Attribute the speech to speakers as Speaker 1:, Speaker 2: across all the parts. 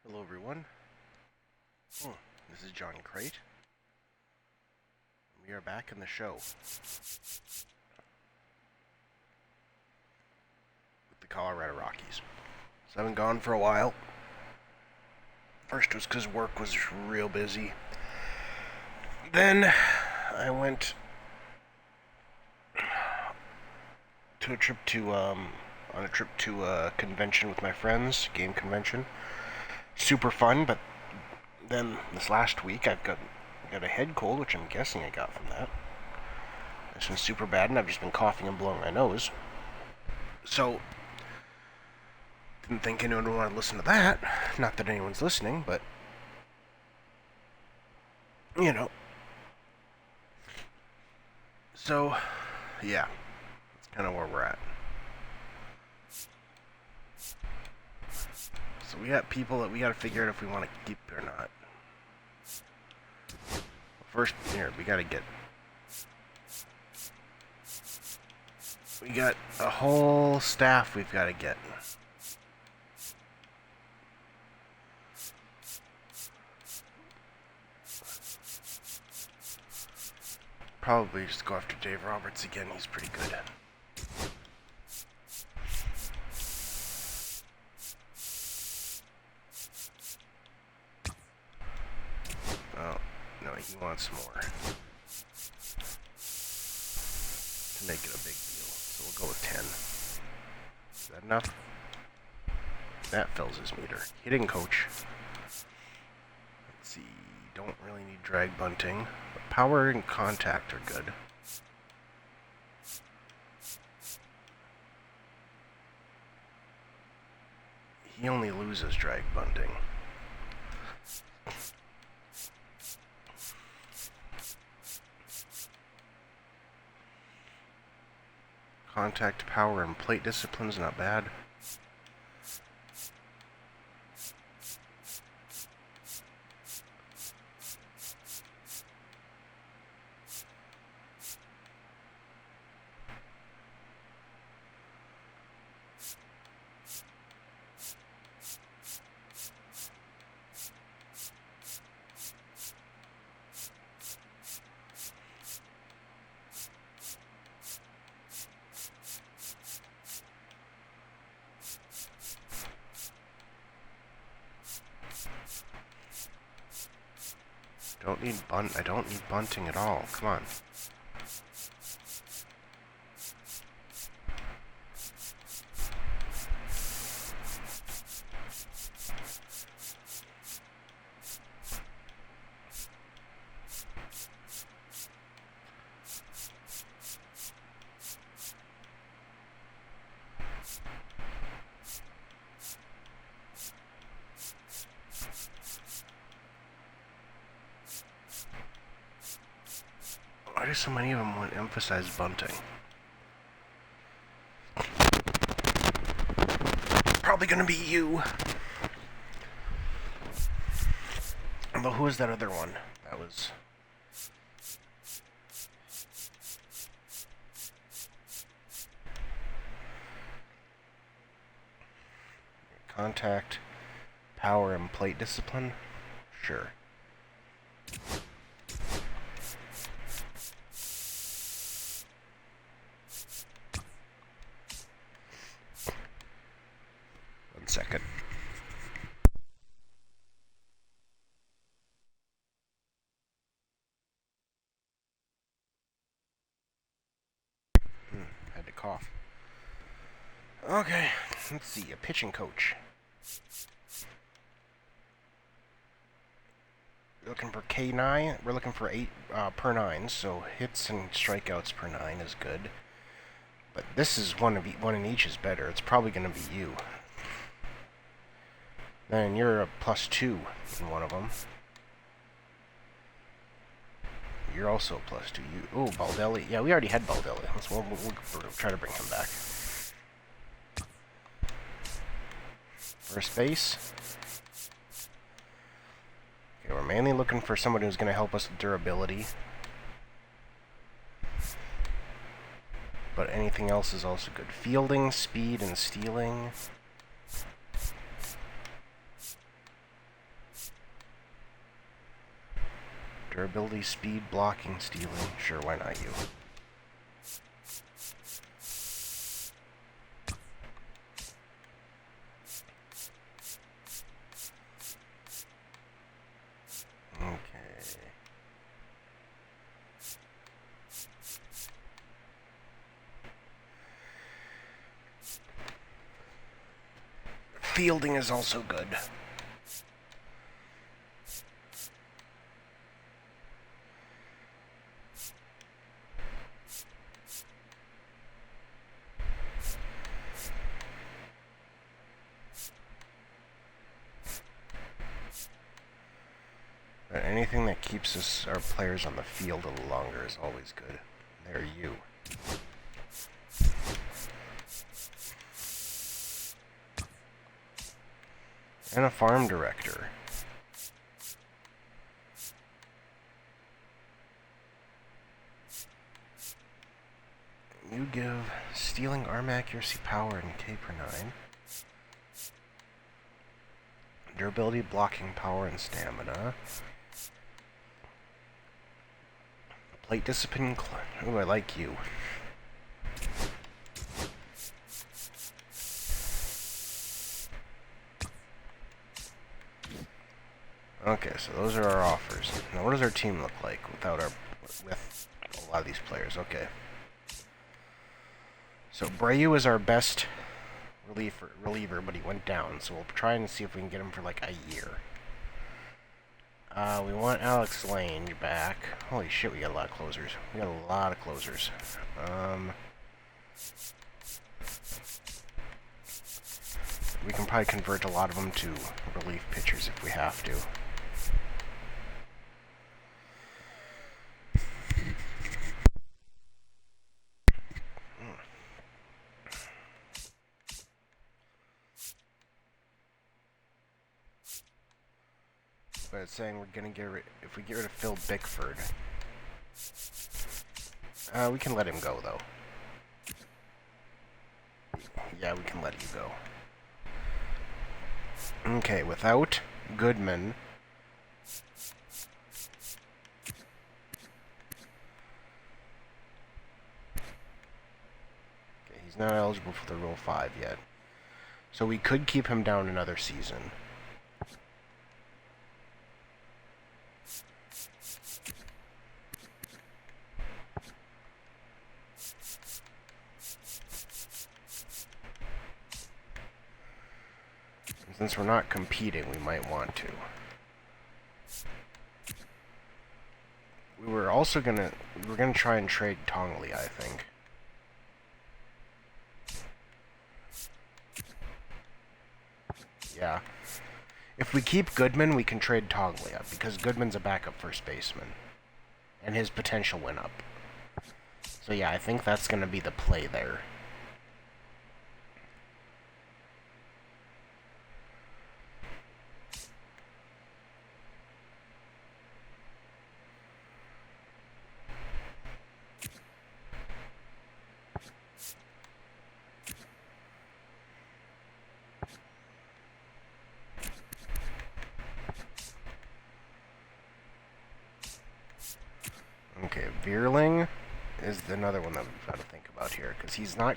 Speaker 1: Hello everyone. This is John Crate. We are back in the show with the Colorado Rockies. So I've been gone for a while. First was because work was real busy. Then I went to a trip to a convention with my friends, game convention. Super fun, but then this last week I've got a head cold, which I'm guessing I got from that. It's been super bad, and I've just been coughing and blowing my nose. So, didn't think anyone would want to listen to that. Not that anyone's listening, but you know. So, yeah, that's kind of where we're at. So we got people that we got to figure out if we want to keep or not. First, here, we got a whole staff we've got to get. Probably just go after Dave Roberts again, he's pretty good. Oh, no, he wants more. To make it a big deal. So we'll go with 10. Is that enough? That fills his meter. Hitting coach. Let's see. Don't really need drag bunting. But power and contact are good. He only loses drag bunting. Contact, power, and plate discipline's not bad. I don't need bunting at all. Come on. Why do so many of them want to emphasize bunting? Probably gonna be you. Although, who was that other one? That was... Contact, power, and plate discipline? Sure. Second. Had to cough. Okay, let's see, a pitching coach. We're looking for K9. We're looking for 8 per 9, so hits and strikeouts per 9 is good. But this is one in each is better. It's probably going to be you. Then you're a +2 in one of them. You're also a +2. Oh, Baldelli. Yeah, we already had Baldelli. We'll try to bring him back. First base. Okay, we're mainly looking for someone who's going to help us with durability. But anything else is also good. Fielding, speed, and stealing. Durability, speed, blocking, stealing. Sure, why not you? Okay. Fielding is also good. But anything that keeps our players on the field a little longer is always good. There, you. And a farm director. You give stealing, arm accuracy, power, and K per 9. Durability, blocking, power, and stamina. Plate discipline. Ooh, I like you. Okay, so those are our offers. Now, what does our team look like with a lot of these players? Okay. So Brayu is our best reliever, but he went down. So we'll try and see if we can get him for like a year. We want Alex Lange back. Holy shit, we got a lot of closers. We got a lot of closers. We can probably convert a lot of them to relief pitchers if we have to. But it's saying we're gonna get rid. If we get rid of Phil Bickford, we can let him go though. Yeah, we can let you go. Okay, without Goodman. Okay, he's not eligible for the Rule 5 yet. So we could keep him down another season. Since we're not competing, we might want to. We were gonna try and trade Tongley, I think. Yeah. If we keep Goodman, we can trade Tongley up, because Goodman's a backup first baseman. And his potential went up. So yeah, I think that's gonna be the play there. Okay, Veerling is another one that we've got to think about here, because he's not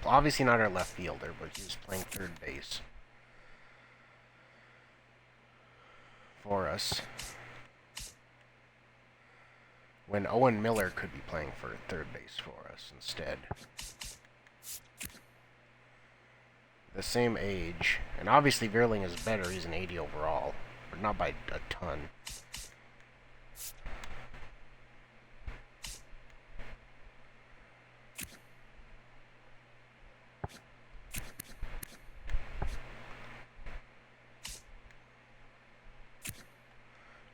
Speaker 1: obviously not our left fielder, but he's playing third base for us. When Owen Miller could be playing for third base for us instead. The same age, and obviously Veerling is better, he's an 80 overall, but not by a ton.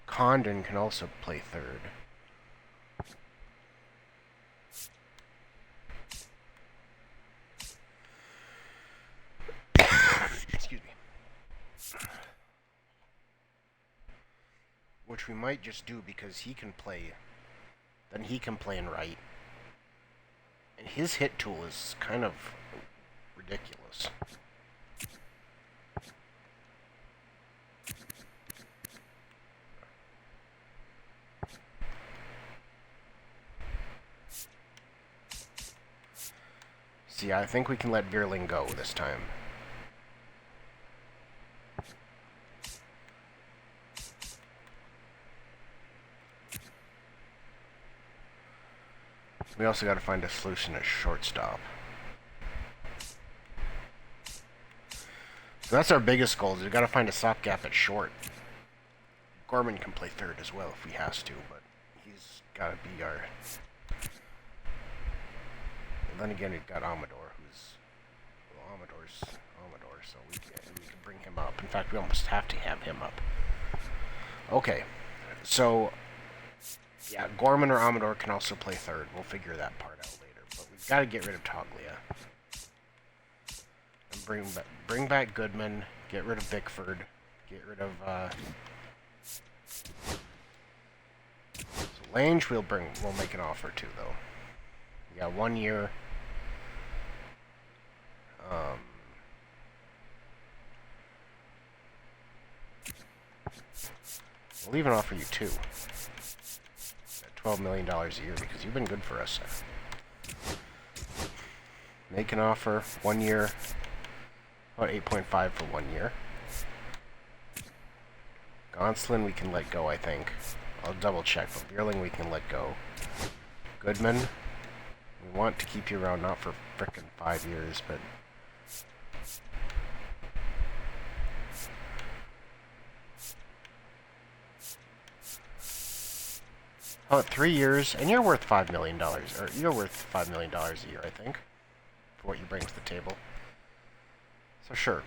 Speaker 1: Condon can also play third. Excuse me. which we might just do because he can play. Then he can play in right. And his hit tool is kind of ridiculous. See, I think we can let Veerling go this time. We also got to find a solution at shortstop. So that's our biggest goal, is we've got to find a stopgap at short. Gorman can play third as well if he has to, but he's got to be our... And then again, we've got Amador, who's... Well, Amador, so we can bring him up. In fact, we almost have to have him up. Okay, so... Yeah, Gorman or Amador can also play third. We'll figure that part out later. But we've got to get rid of Toglia. And bring back Goodman. Get rid of Bickford. Get rid of... So Lange we'll make an offer to, though. We got 1 year. We'll even offer you 2. $12 million a year because you've been good for us. Make an offer, 1 year, about 8.5 for 1 year. Gonsolin we can let go, I think. I'll double check, but Veerling we can let go. Goodman, we want to keep you around, not for frickin' 5 years, but... Oh, 3 years, and you're worth $5 million, or you're worth $5 million a year, I think, for what you bring to the table. So sure,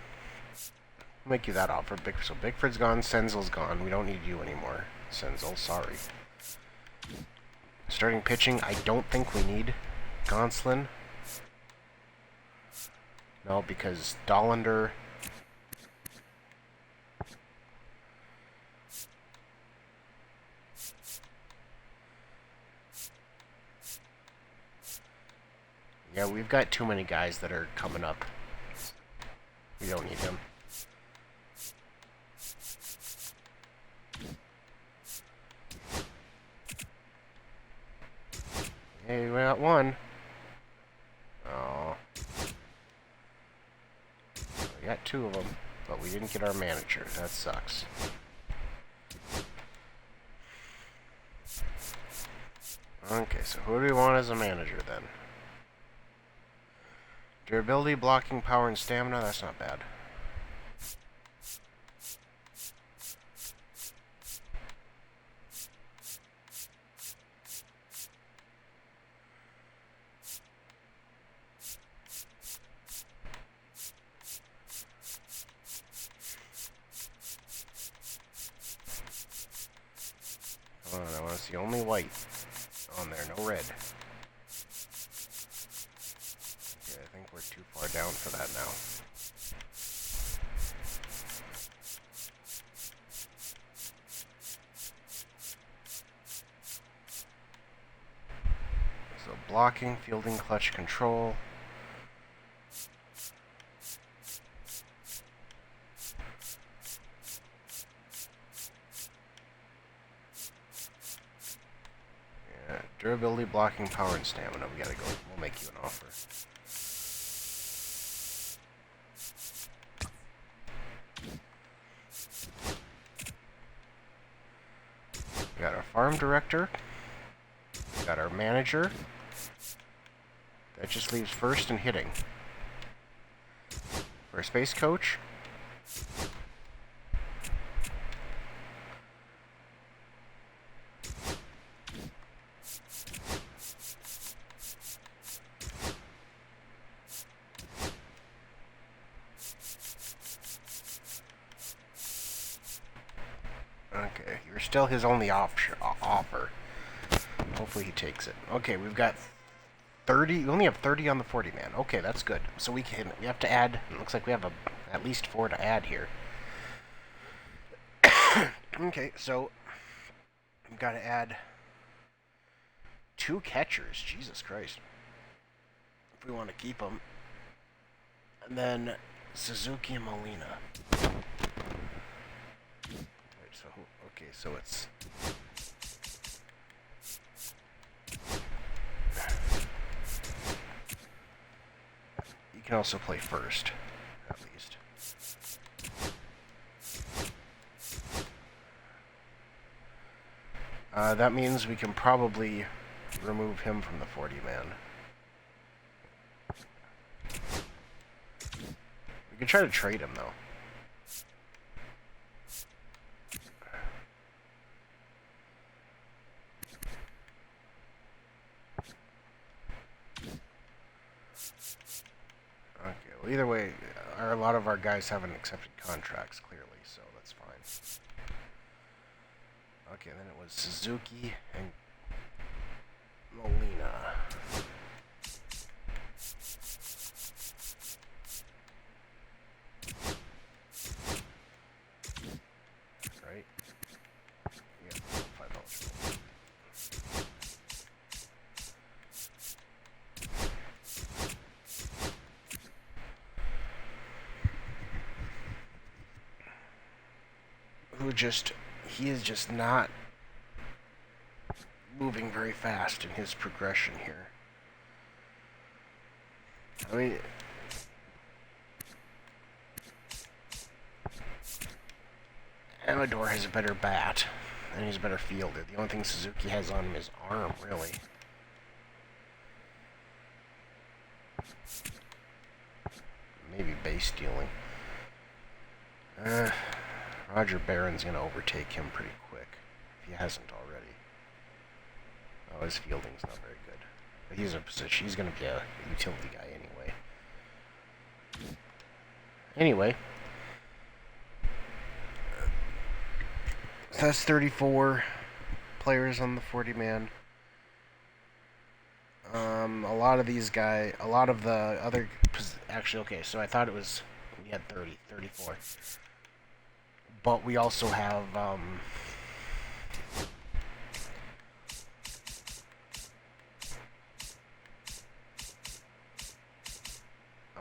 Speaker 1: I'll make you that offer. So Bickford's gone, Senzel's gone. We don't need you anymore, Senzel. Sorry. Starting pitching, I don't think we need Gonsolin. No, because Dollander. Yeah, we've got too many guys that are coming up. We don't need him. Hey, we got one. Oh. We got 2 of them, but we didn't get our manager. That sucks. Okay, so who do we want as a manager then? Durability, blocking, power, and stamina, that's not bad. Hold on, I want to see only white on there, no red. We're too far down for that now. So blocking, fielding, clutch, control. Yeah, durability, blocking, power, and stamina. We gotta go. We'll make you an offer. We got our farm director. We got our manager. That just leaves first and hitting. For a space coach. Okay, you're still his only offer. Hopefully he takes it. Okay, we've got 30. We only have 30 on the 40 man. Okay, that's good. So we have to add. It looks like we have at least 4 to add here. Okay, so I've got to add 2 catchers. Jesus Christ. If we want to keep them. And then Suzuki and Molina. Right, so, okay, so it's... You can also play first, at least. That means we can probably remove him from the 40-man. We could try to trade him, though. Okay, well, either way, a lot of our guys haven't accepted contracts, clearly, so that's fine. Okay, then it was Suzuki and Molina. Right? Yeah, 5 eligible. He is just not moving very fast in his progression here. I mean, Amador has a better bat, and he's a better fielder. The only thing Suzuki has on him is arm, really. Maybe base stealing. Roger Barron's going to overtake him pretty quick, if he hasn't already. Oh, his fielding's not very good. But he's in a position, he's going to be a utility guy anyway. Anyway. So that's 34 players on the 40-man. A lot of these guys, a lot of the other, actually, okay, so I thought it was, we had 34. But we also have, I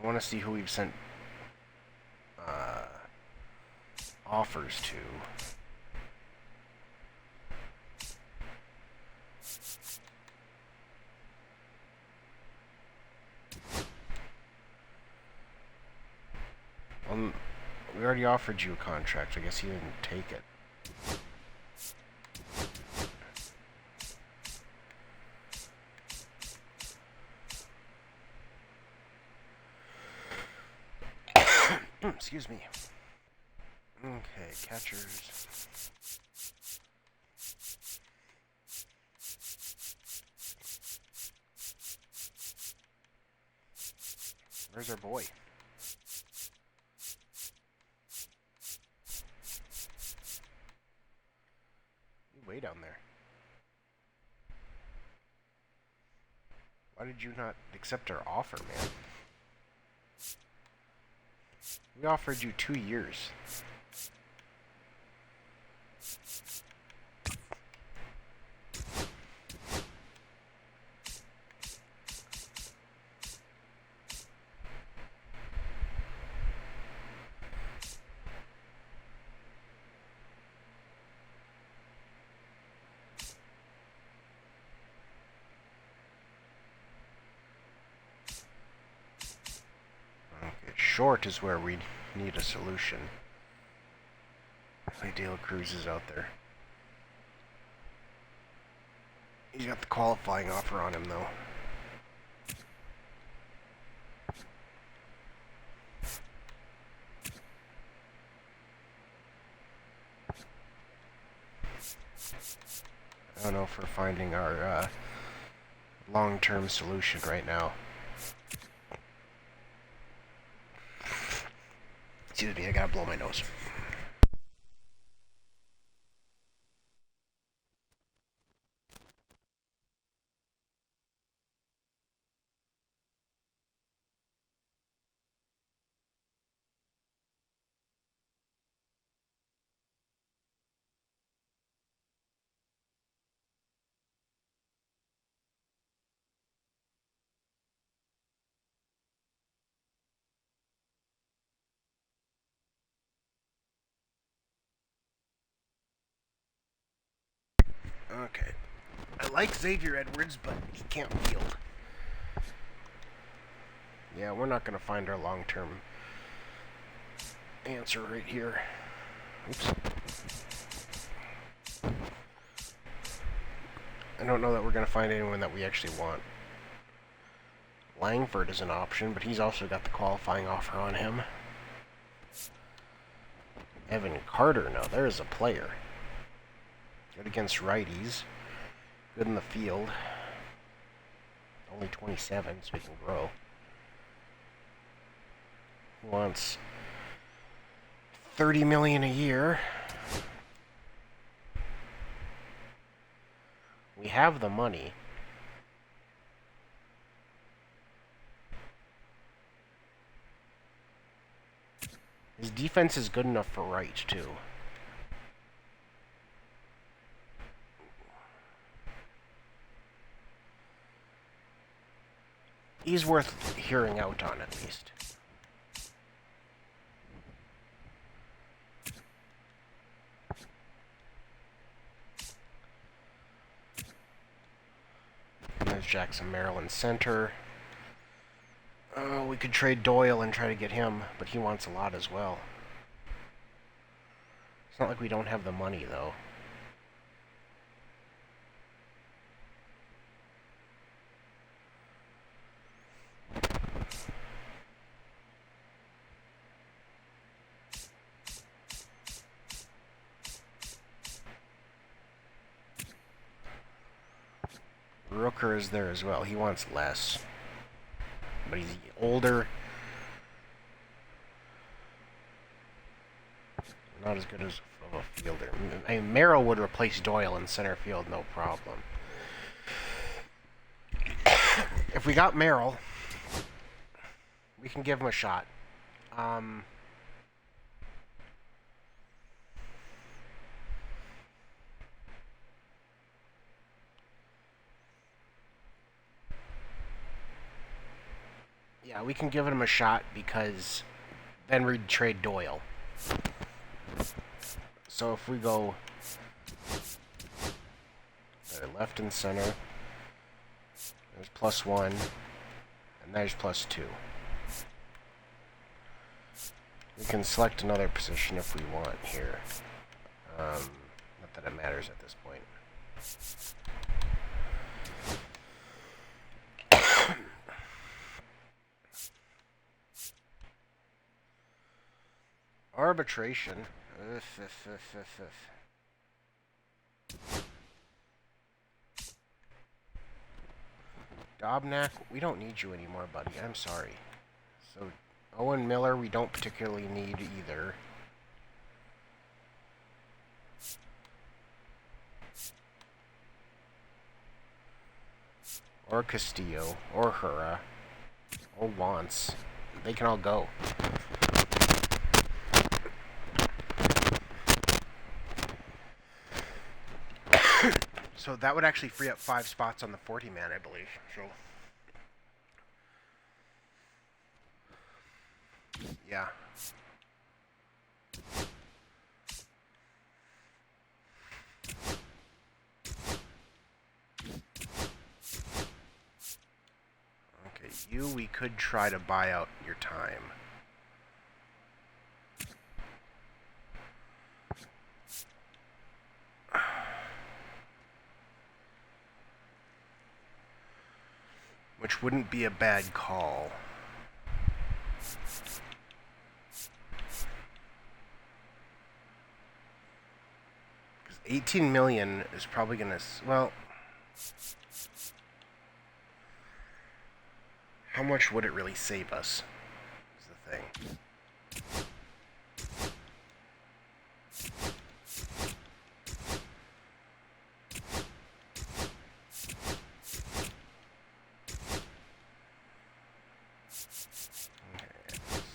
Speaker 1: want to see who we've sent offers to. We already offered you a contract. I guess you didn't take it. Excuse me. Okay, catchers. Where's our boy? Way down there. Why did you not accept our offer, man? We offered you 2 years. Short is where we need a solution. Ideal Cruz is out there. He's got the qualifying offer on him, though. I don't know if we're finding our long-term solution right now. Excuse me, I gotta blow my nose. Okay. I like Xavier Edwards, but he can't field. Yeah, we're not going to find our long-term answer right here. Oops. I don't know that we're going to find anyone that we actually want. Langford is an option, but he's also got the qualifying offer on him. Evan Carter, no, there's a player. Good against righties. Good in the field. Only 27, so we can grow. He wants $30 million a year. We have the money. His defense is good enough for right, too. He's worth hearing out on, at least. And there's Jackson Maryland center. We could trade Doyle and try to get him, but he wants a lot as well. It's not like we don't have the money, though. Rooker is there as well. He wants less. But he's older. Not as good as of a fielder. I mean, Merrill would replace Doyle in center field, no problem. If we got Merrill, we can give him a shot. Yeah, we can give him a shot because then we'd trade Doyle. So if we go left and center, there's +1, and there's +2. We can select another position if we want here. Not that it matters at this point. Arbitration. Dobnak, we don't need you anymore, buddy. I'm sorry. So, Owen Miller, we don't particularly need either. Or Castillo, or Hura, or Wants. They can all go. So that would actually free up 5 spots on the 40-man, I believe. So, yeah. Okay, we could try to buy out your time. Which wouldn't be a bad call. Because 18 million is probably going to... Well... How much would it really save us? Is the thing.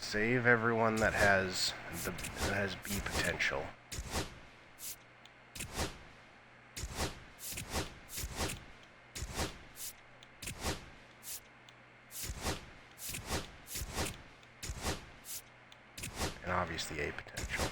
Speaker 1: Save everyone that has B potential. And obviously A potential.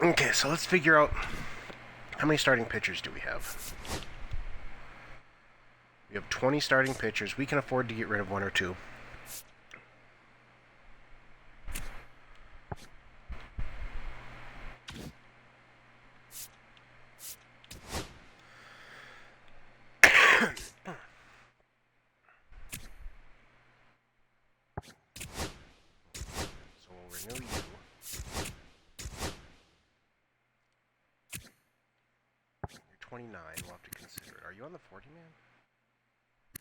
Speaker 1: Okay, so let's figure out how many starting pitchers do we have. We have 20 starting pitchers. We can afford to get rid of one or two. So we'll renew you. You're 29. We'll have to consider it. Are you on the 40 man?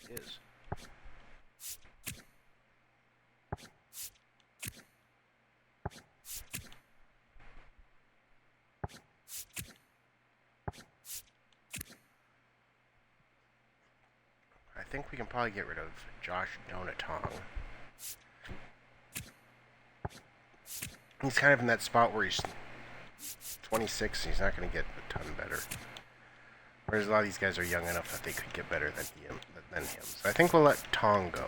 Speaker 1: It is. I think we can probably get rid of Josh Donatong. He's kind of in that spot where he's 26 and he's not going to get a ton better. Whereas a lot of these guys are young enough that they could get better than him. So I think we'll let Tong go.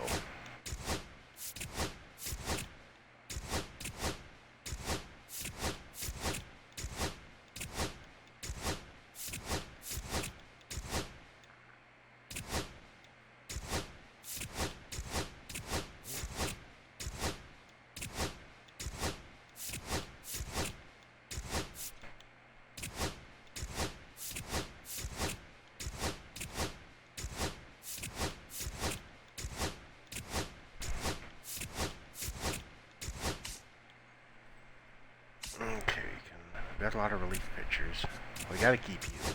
Speaker 1: We got a lot of relief pitchers. We gotta keep you.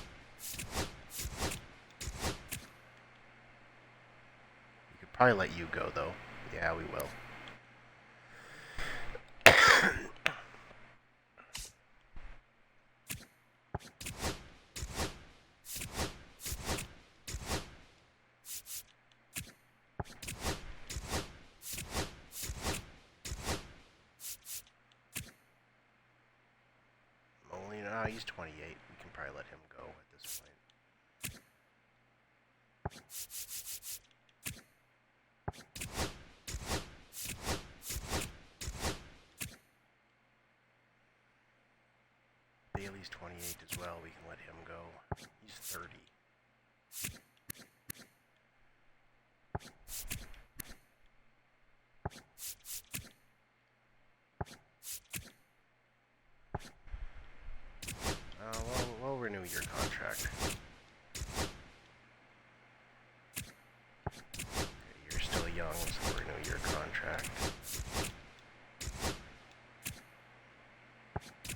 Speaker 1: We could probably let you go, though. Yeah, we will. He's 28. We can probably let him go at this point. Daly's 28 as well. We can let him go. He's 30. We'll renew your contract. Okay, you're still young, so we'll renew your contract.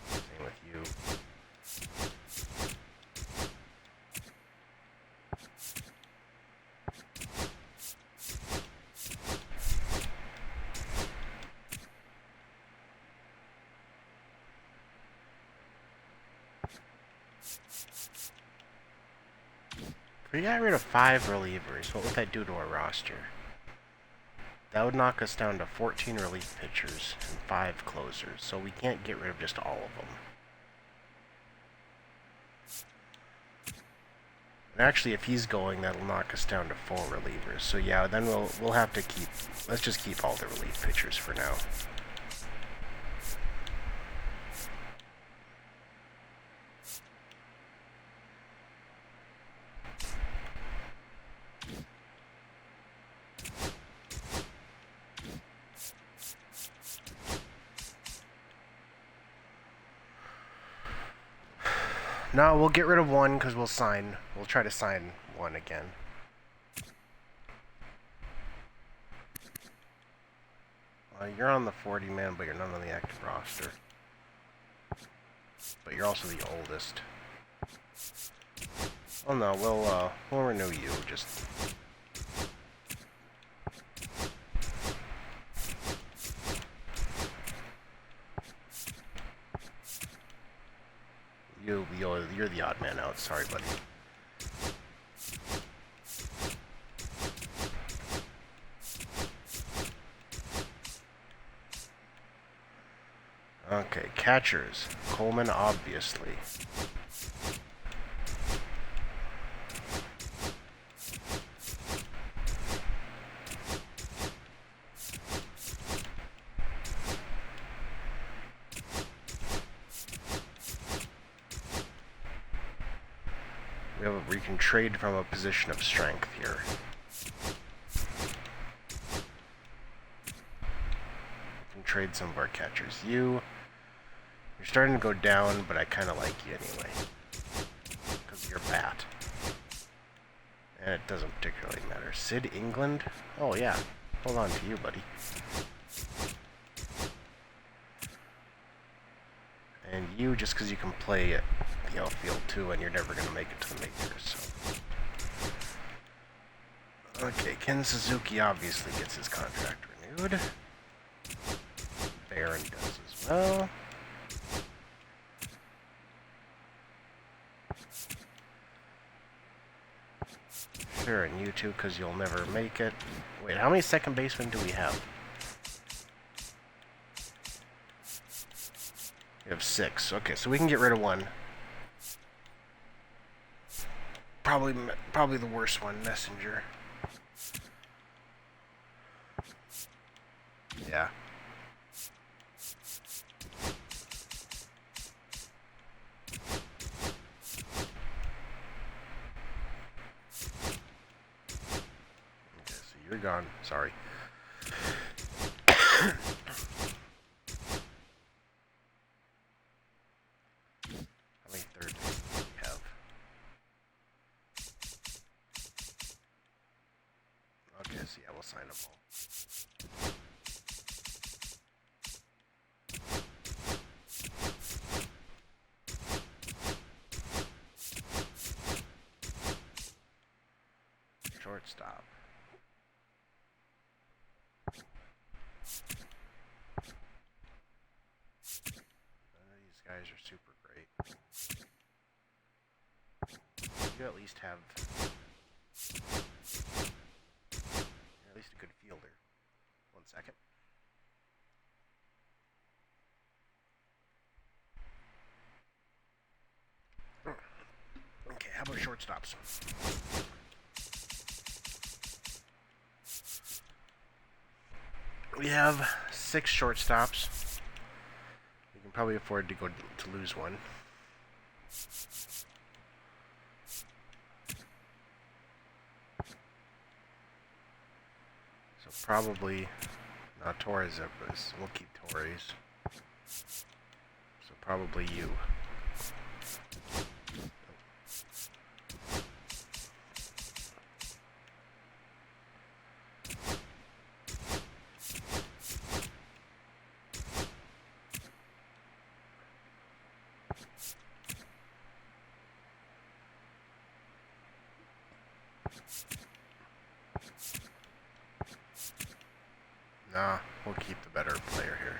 Speaker 1: Same with you. We got rid of 5 relievers. What would that do to our roster? That would knock us down to 14 relief pitchers and 5 closers, so we can't get rid of just all of them. And actually, if he's going, that'll knock us down to 4 relievers. So yeah, then we'll have to keep. Let's just keep all the relief pitchers for now. No, we'll get rid of 1 because we'll try to sign 1 again. You're on the 40 man, but you're not on the active roster. But you're also the oldest. Oh no, we'll renew you. Just. You're the odd man out. Sorry, buddy. Okay, catchers. Coleman, obviously. We can trade from a position of strength here. We can trade some of our catchers. You're starting to go down, but I kind of like you anyway. Because of your bat. And it doesn't particularly matter. Sid England? Oh yeah. Hold on to you, buddy. And you, just because you can play at the outfield too, and you're never going to make it to the majors, so. Okay, Ken Suzuki obviously gets his contract renewed. Barron does as well. Sure, and you too, because you'll never make it. Wait, how many second basemen do we have? We have 6. Okay, so we can get rid of one. Probably the worst one, Messenger. Yeah. Okay, so you're gone. Sorry. How many third do we have? Okay, so yeah, we'll sign them all. Shortstop. None of these guys are super great. You at least have... You're at least a good fielder. 1 second. Okay, how about shortstops? We have 6 shortstops. We can probably afford to lose one. So probably not Torres. We'll keep Torres. So probably you. Nah, we'll keep the better player here.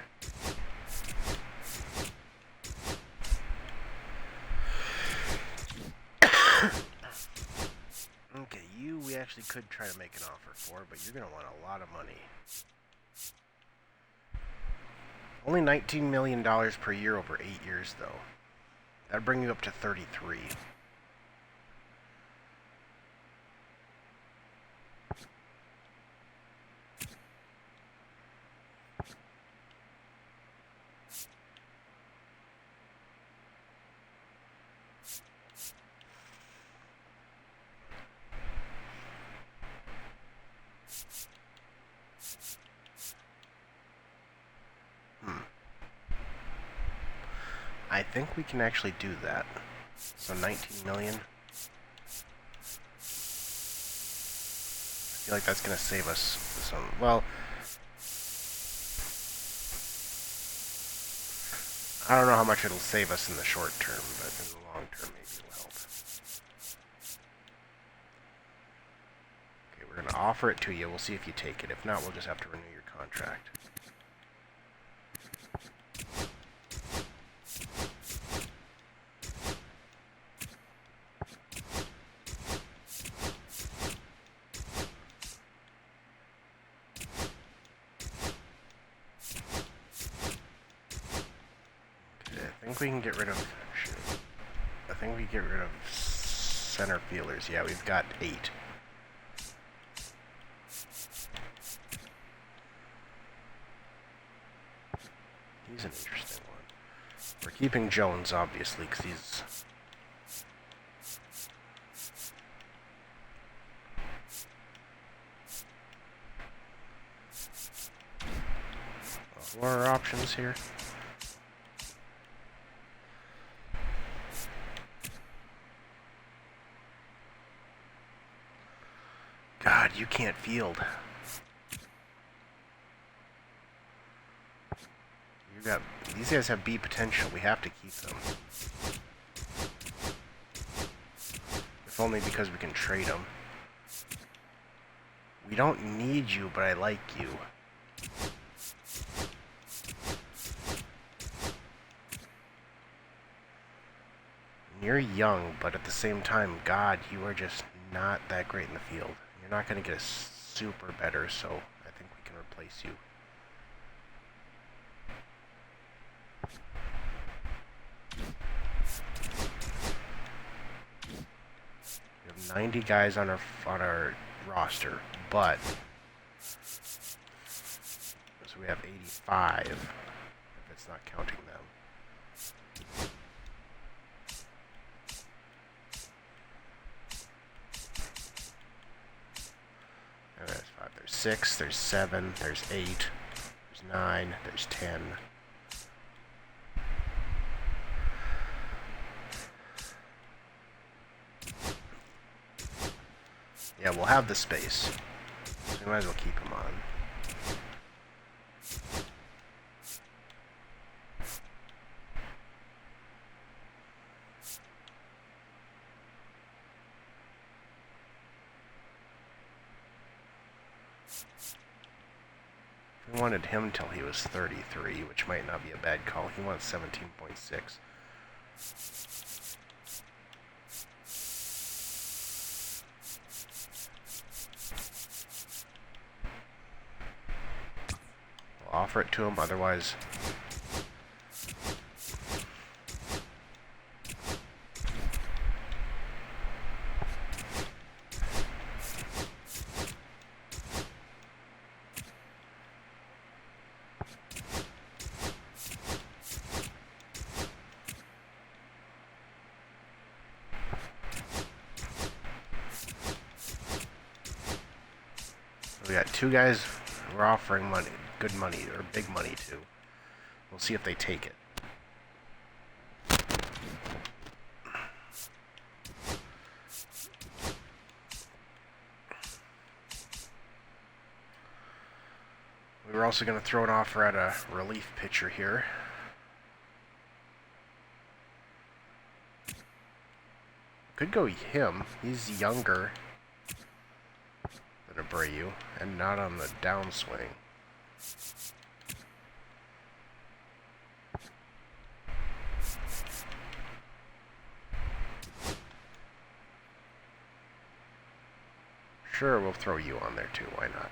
Speaker 1: Okay, we actually could try to make an offer for, but you're going to want a lot of money. Only $19 million per year over 8 years, though. That'd bring you up to 33. I think we can actually do that. So 19 million. I feel like that's going to save us some. Well, I don't know how much it'll save us in the short term, but in the long term, maybe it'll help. Okay, we're going to offer it to you. We'll see if you take it. If not, we'll just have to renew your contract. I think we can get rid of... Shoot. I think we can get rid of center fielders. Yeah, we've got 8. He's an interesting one. We're keeping Jones, obviously, because he's... What are our options here? God, you can't field. These guys have B potential. We have to keep them. If only because we can trade them. We don't need you, but I like you. You're young, but at the same time, God, you are just not that great in the field. You're not going to get a super better, so I think we can replace you. We have 90 guys on our roster, but so we have 85 if it's not counting them. There's 5, there's 6, there's 7, there's 8, there's 9, there's 10. Yeah, we'll have the space. So we might as well keep him on. We wanted him till he was 33, which might not be a bad call. He wants 17.6. We'll offer it to him, otherwise... We got 2 guys we're offering money, good money, or big money to. We'll see if they take it. We were also going to throw an offer at a relief pitcher here. Could go him. He's younger than Abreu and not on the downswing. Sure, we'll throw you on there too. Why not?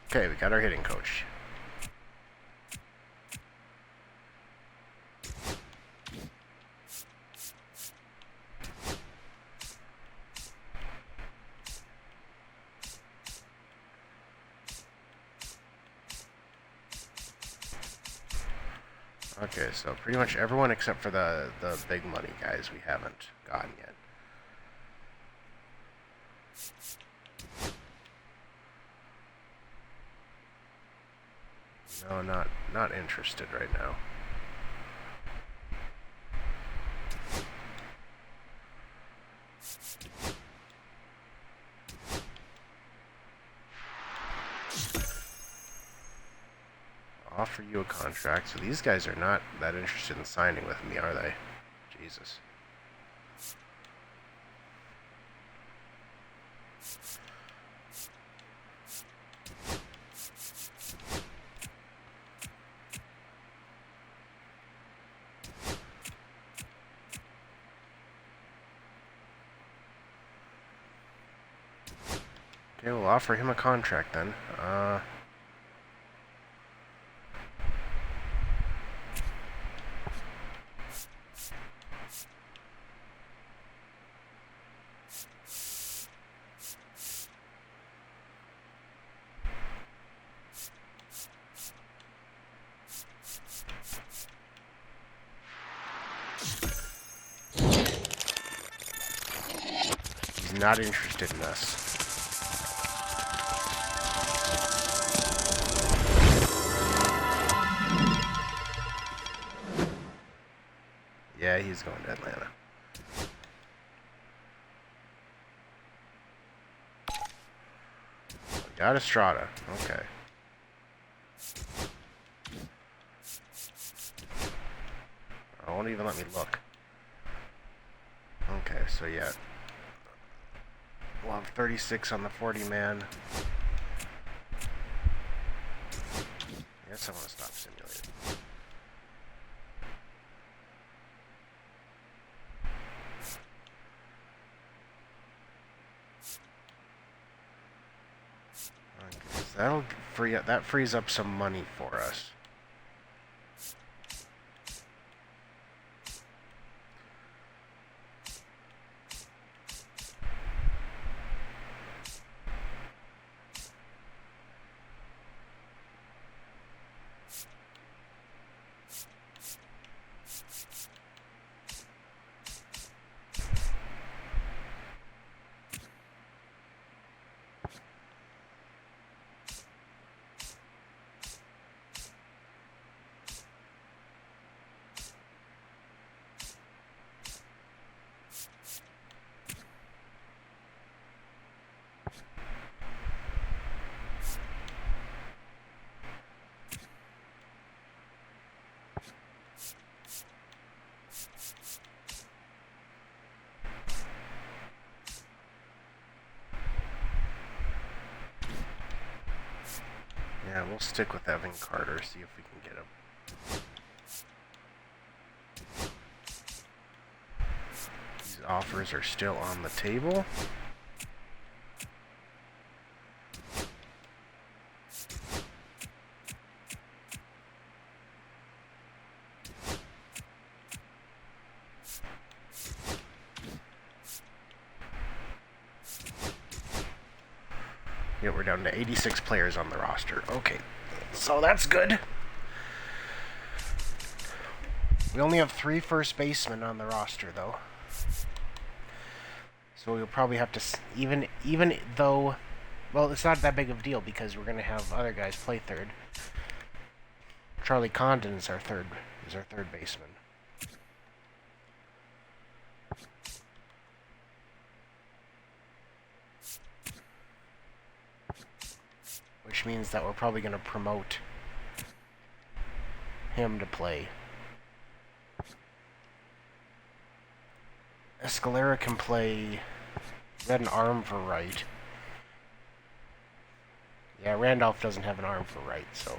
Speaker 1: Okay, we got our hitting coach. Okay, so pretty much everyone except for the big money guys we haven't gotten yet. No, not interested right now. Offer you a contract. So these guys are not that interested in signing with me, are they? Jesus. Okay, we'll offer him a contract then. Not interested in us. Yeah, he's going to Atlanta. Got Estrada. Okay. I won't even let me look. Okay, so yeah. We'll have 36 on the 40-man. I guess I want to stop simulating. Okay, so that frees up some money for us. Yeah, we'll stick with Evan Carter, see if we can get him. These offers are still on the table. Yeah, we're down to 86 players on the roster. Okay, so that's good. We only have 3 first basemen on the roster, though. So we'll probably have to, even though, well, it's not that big of a deal because we're going to have other guys play third. Charlie Condon is our third baseman. Which means that we're probably going to promote him to play. Escalera can play. He had an arm for right. Yeah, Randolph doesn't have an arm for right, so.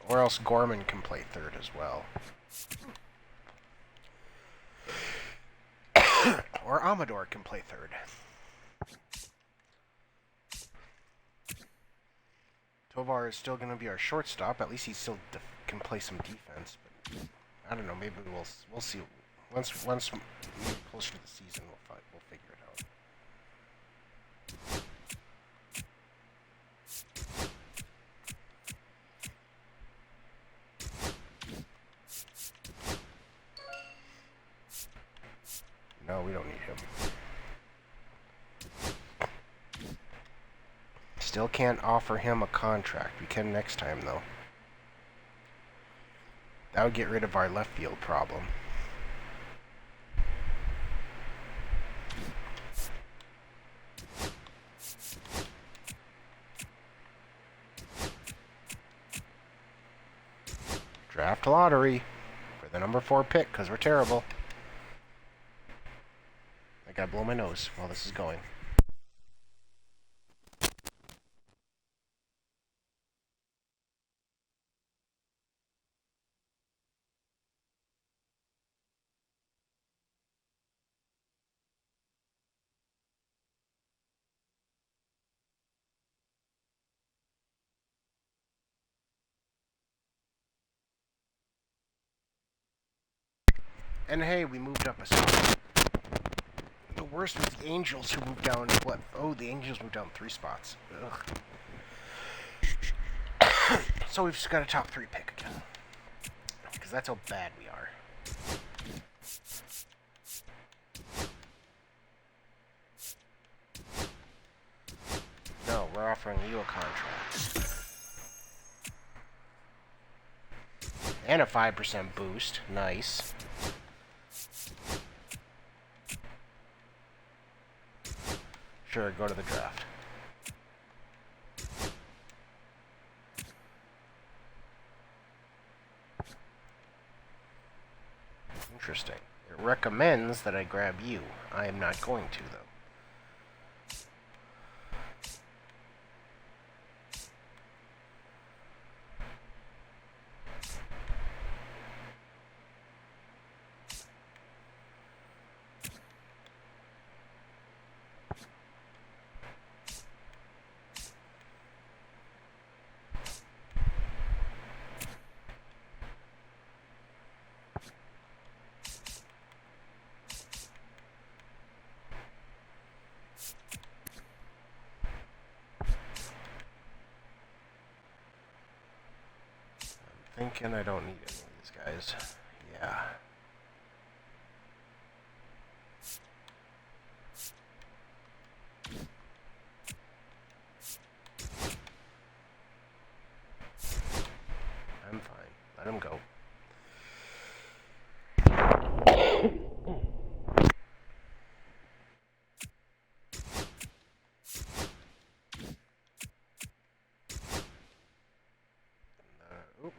Speaker 1: Or else Gorman can play third as well. Or Amador can play third. Tovar is still going to be our shortstop. At least he still can play some defense. But I don't know. Maybe we'll see. Once we get closer to the season, we'll figure it out. No, we don't need him. Still can't offer him a contract. We can next time, though. That would get rid of our left field problem. Draft lottery for the number 4 pick, because we're terrible. I gotta blow my nose while this is going. And hey, we moved up a spot. The worst was the Angels, who moved down, what? Oh, the Angels moved down 3 spots. Ugh. So we've just got a top 3 pick again. that's how bad we are. No, we're offering you a contract. And a 5% boost. Nice. Sure, go to the draft. Interesting. It recommends that I grab you. I am not going to, though. Thinking I don't need any of these guys. Yeah. I'm fine. Let him go.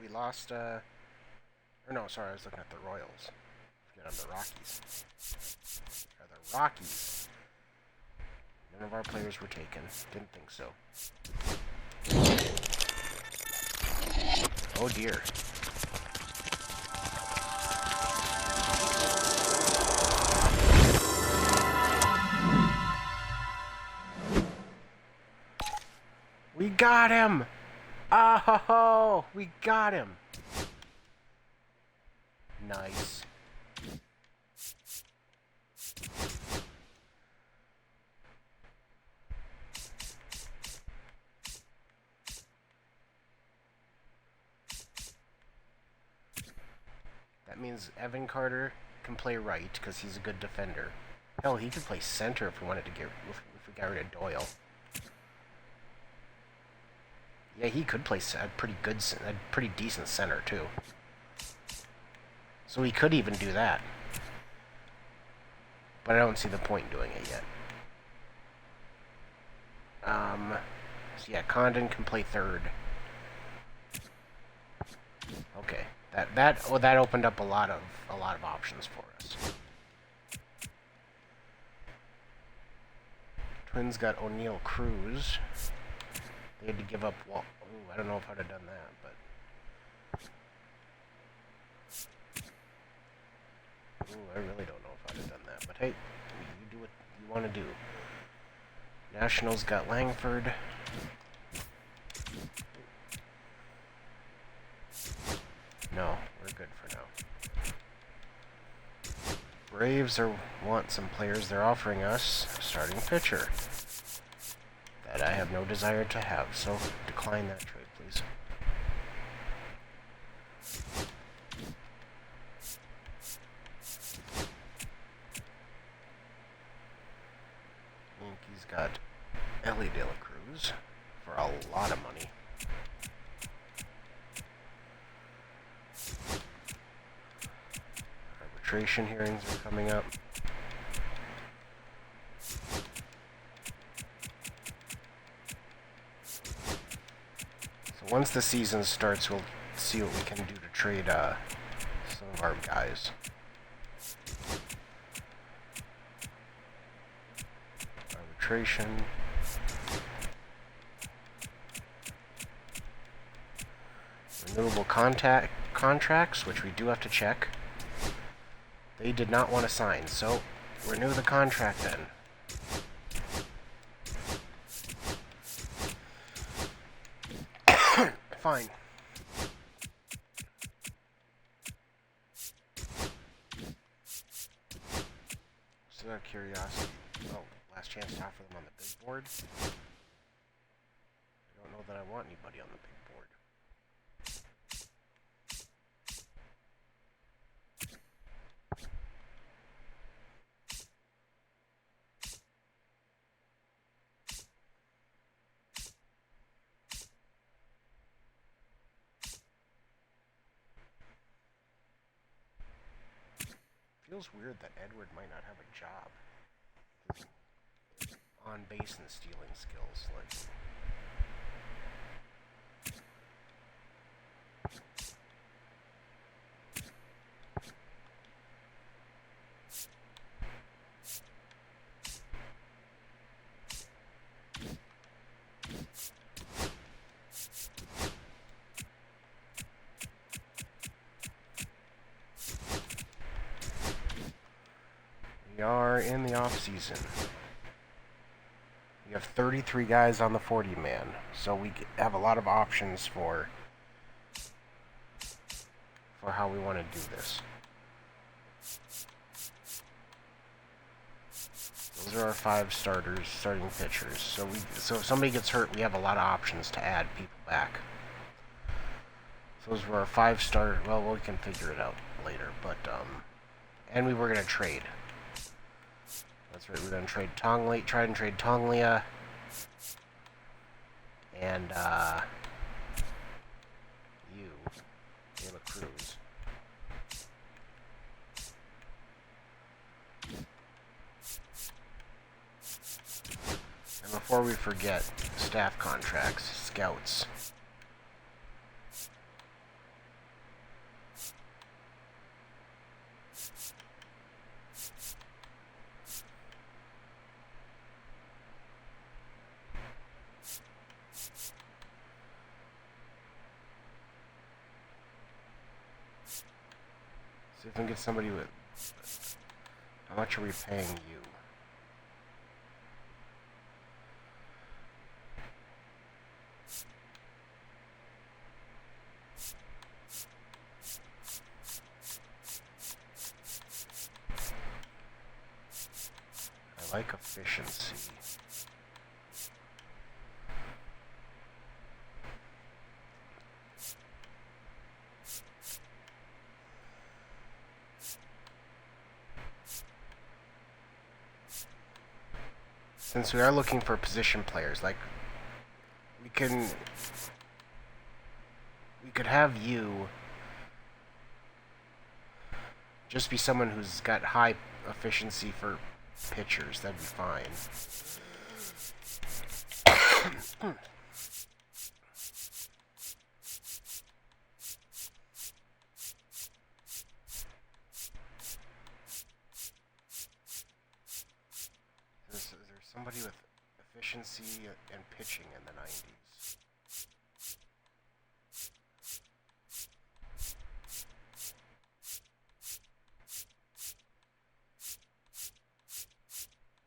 Speaker 1: We lost, or no, sorry, I was looking at the Royals. Forget on the Rockies. Or the Rockies. None of our players were taken. Didn't think so. Oh dear. We got him! Oh, we got him! Nice. That means Evan Carter can play right because he's a good defender. Hell, he could play center if we wanted to if we got rid of Doyle. Yeah, he could play a pretty decent center too. So he could even do that. But I don't see the point in doing it yet. So yeah, Condon can play third. Okay. That opened up a lot of options for us. Twins got O'Neal Cruz. They had to give up Ooh, I don't know if I'd have done that, but ooh, I really don't know if I'd have done that. But hey, you do what you want to do. Nationals got Langford. No, we're good for now. Braves want some players. They're offering us a starting pitcher that I have no desire to have, so decline that trade, please. Yankees got Ellie De La Cruz for a lot of money. Arbitration hearings are coming up. So once the season starts, we'll see what we can do to trade some of our guys. Arbitration. Renewable contracts, which we do have to check. They did not want to sign, so renew the contract then. Fine. Just out of curiosity. Oh, last chance to offer them on the big board. I don't know that I want anybody on the big board. Feels weird that Edward might not have a job. On base and stealing skills, like. We are in the off season. We have 33 guys on the 40-man, so we have a lot of options for how we want to do this. Those are our 5 starters, starting pitchers. So if somebody gets hurt, we have a lot of options to add people back. So those were our 5 starters. Well, we can figure it out later, but and we were gonna trade. That's right, we're gonna trade Tonglia, try and trade Tonglia, and you, De La Cruz. And before we forget, staff contracts, scouts. See if we can get somebody with... How much are we paying you? I like efficiency. Since we are looking for position players, like we could have you just be someone who's got high efficiency for pitchers. That'd be fine. There's somebody with efficiency and pitching in the 90s.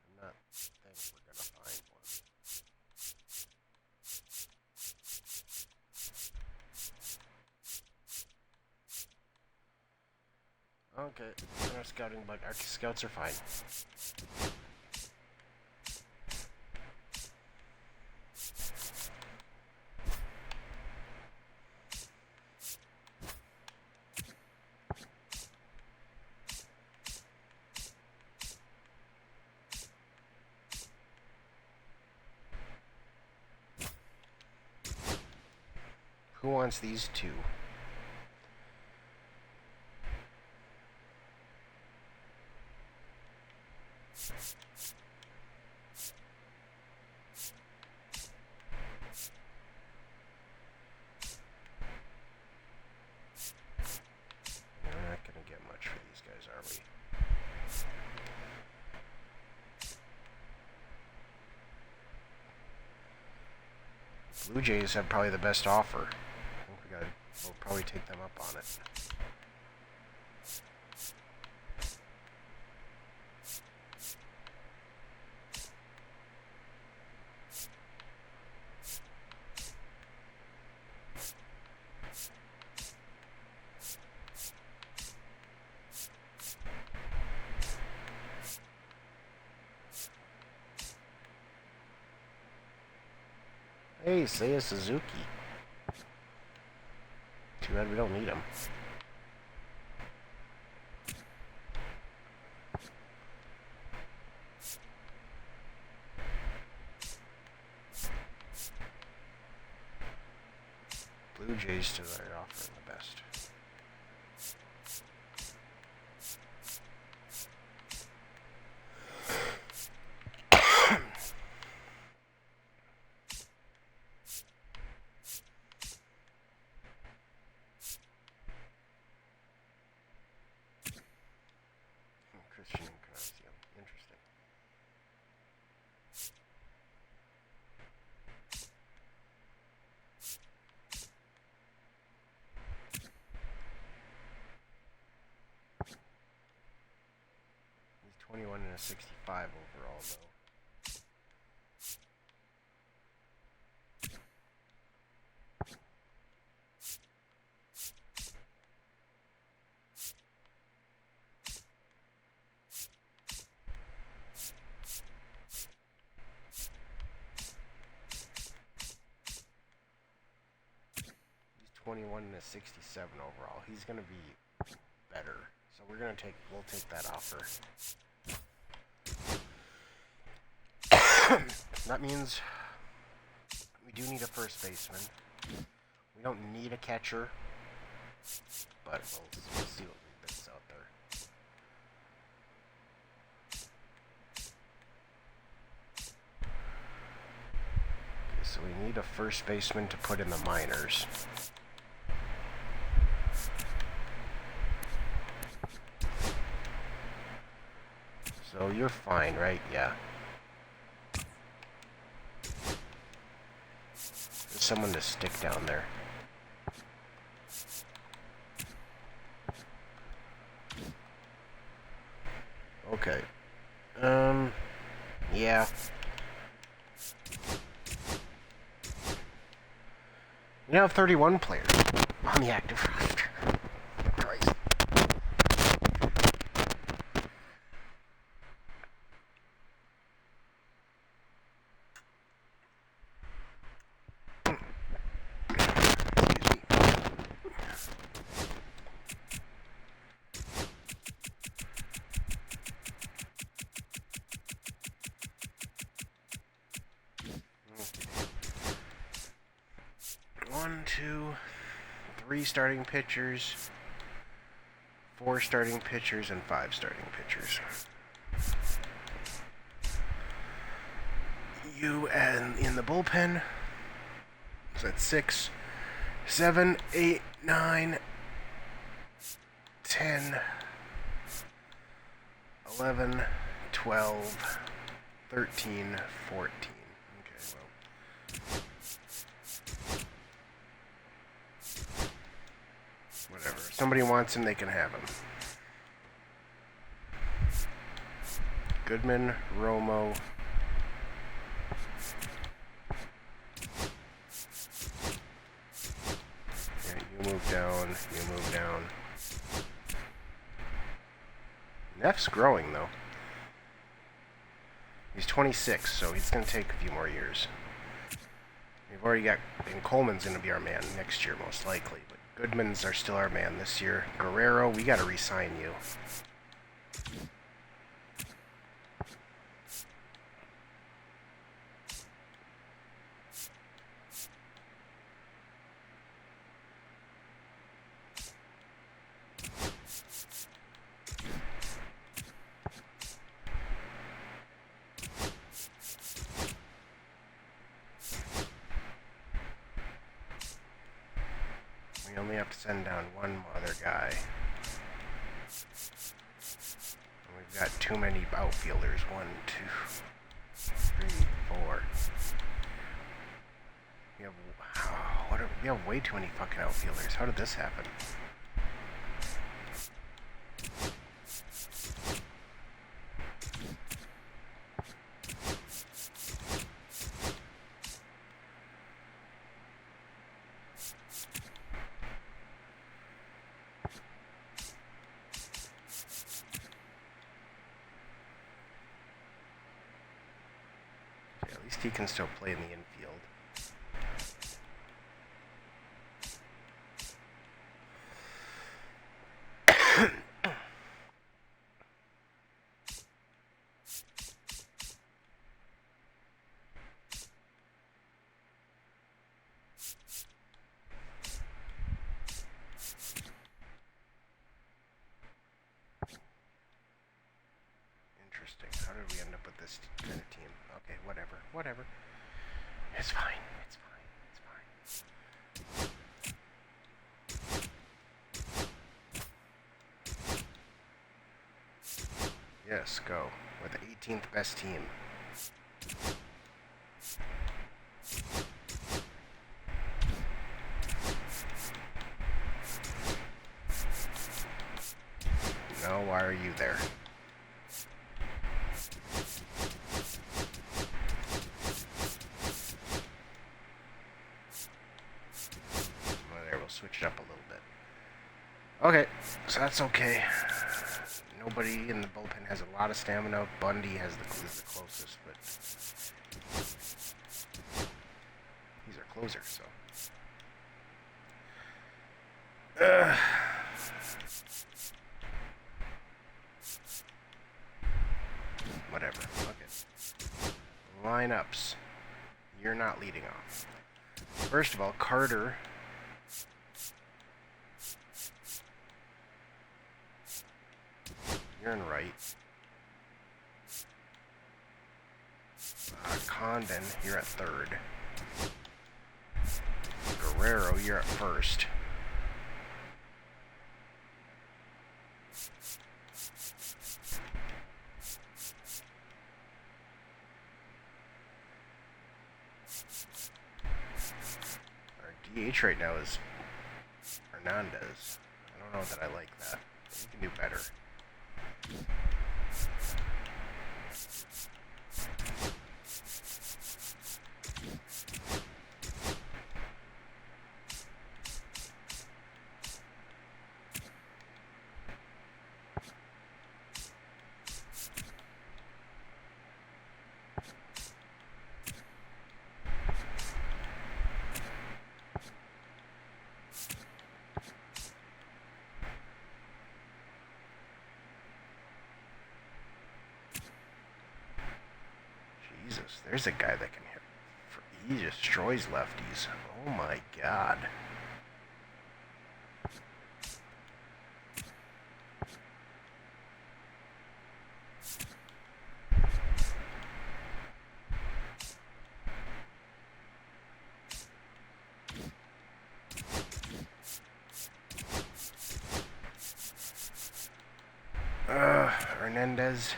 Speaker 1: I'm not thinking we're gonna find one. Okay, our scouting, but our scouts are fine. Who wants these 2? We're not gonna get much for these guys, are we? Blue Jays have probably the best offer. I think we'll probably take them up on it. Hey, Seiya Suzuki. Too bad we don't need him. Blue Jays to their offering the best. a 65 overall, though. He's 21 and a 67 overall. He's gonna be better, so we'll take that offer. That means we do need a first baseman. We don't need a catcher, but we'll see what that's out there. Okay, so we need a first baseman to put in the minors. So you're fine, right? Yeah. There's someone to stick down there. Okay. Yeah. You now have 31 players on the active roster. Christ. One, two, three starting pitchers, 4 starting pitchers, and 5 starting pitchers. You and in the bullpen is at 6, 7, 8, 9, 10, 11, 12, 13, 14. Okay, well. Whatever. If somebody wants him, they can have him. Goodman, Romo. Yeah, you move down, you move down. Neff's growing, though. He's 26, so he's going to take a few more years. We've already got... And Coleman's going to be our man next year, most likely. But Goodman's are still our man this year. Guerrero, we got to re-sign you. We only have to send down one other guy. And we've got too many outfielders. 1, 2, 3, 4. We have way too many fucking outfielders. How did this happen? At least he can still play in the infield. Interesting. How did we end up with this kind of team? Okay, whatever. It's fine. Yes, go. We're the 18th best team. No, why are you there? switch it up a little bit. Okay, so that's okay. Nobody in the bullpen has a lot of stamina. Bundy is the closest, but he's our closer, so. Whatever. Okay. Lineups. You're not leading off. First of all, Carter. You're in right. Condon, you're at third. Guerrero, you're at first. Our DH right now is Hernandez. I don't know that I like that. We can do better. There's a guy that can hit. He destroys lefties. Oh my god. Hernandez.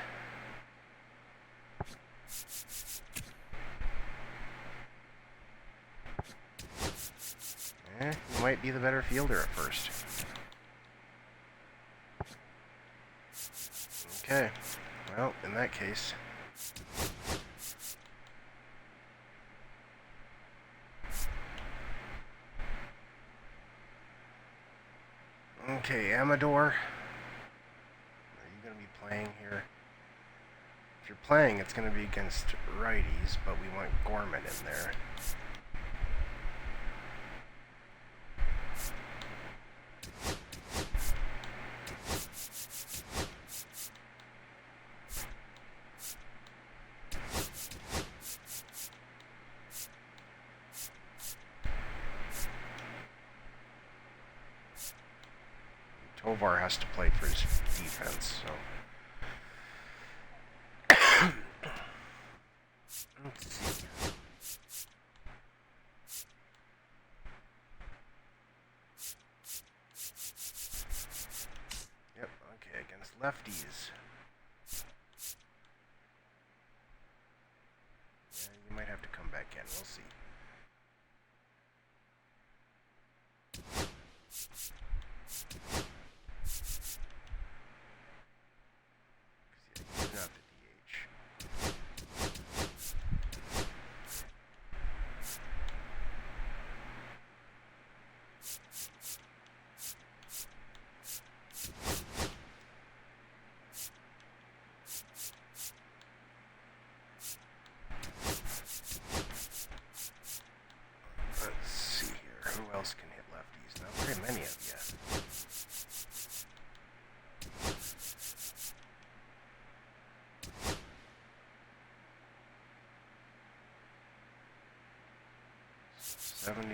Speaker 1: He might be the better fielder at first. Okay. Well, in that case. Okay, Amador. Are you going to be playing here? If you're playing, it's going to be against righties, but we want Gorman in there. Tovar has to play for his defense, so. Let's see. Yep, okay, against lefties. Yeah, you might have to come back in, we'll see. Not the DH. Let's see here. Who else can hit lefties? Not very many of you. $71.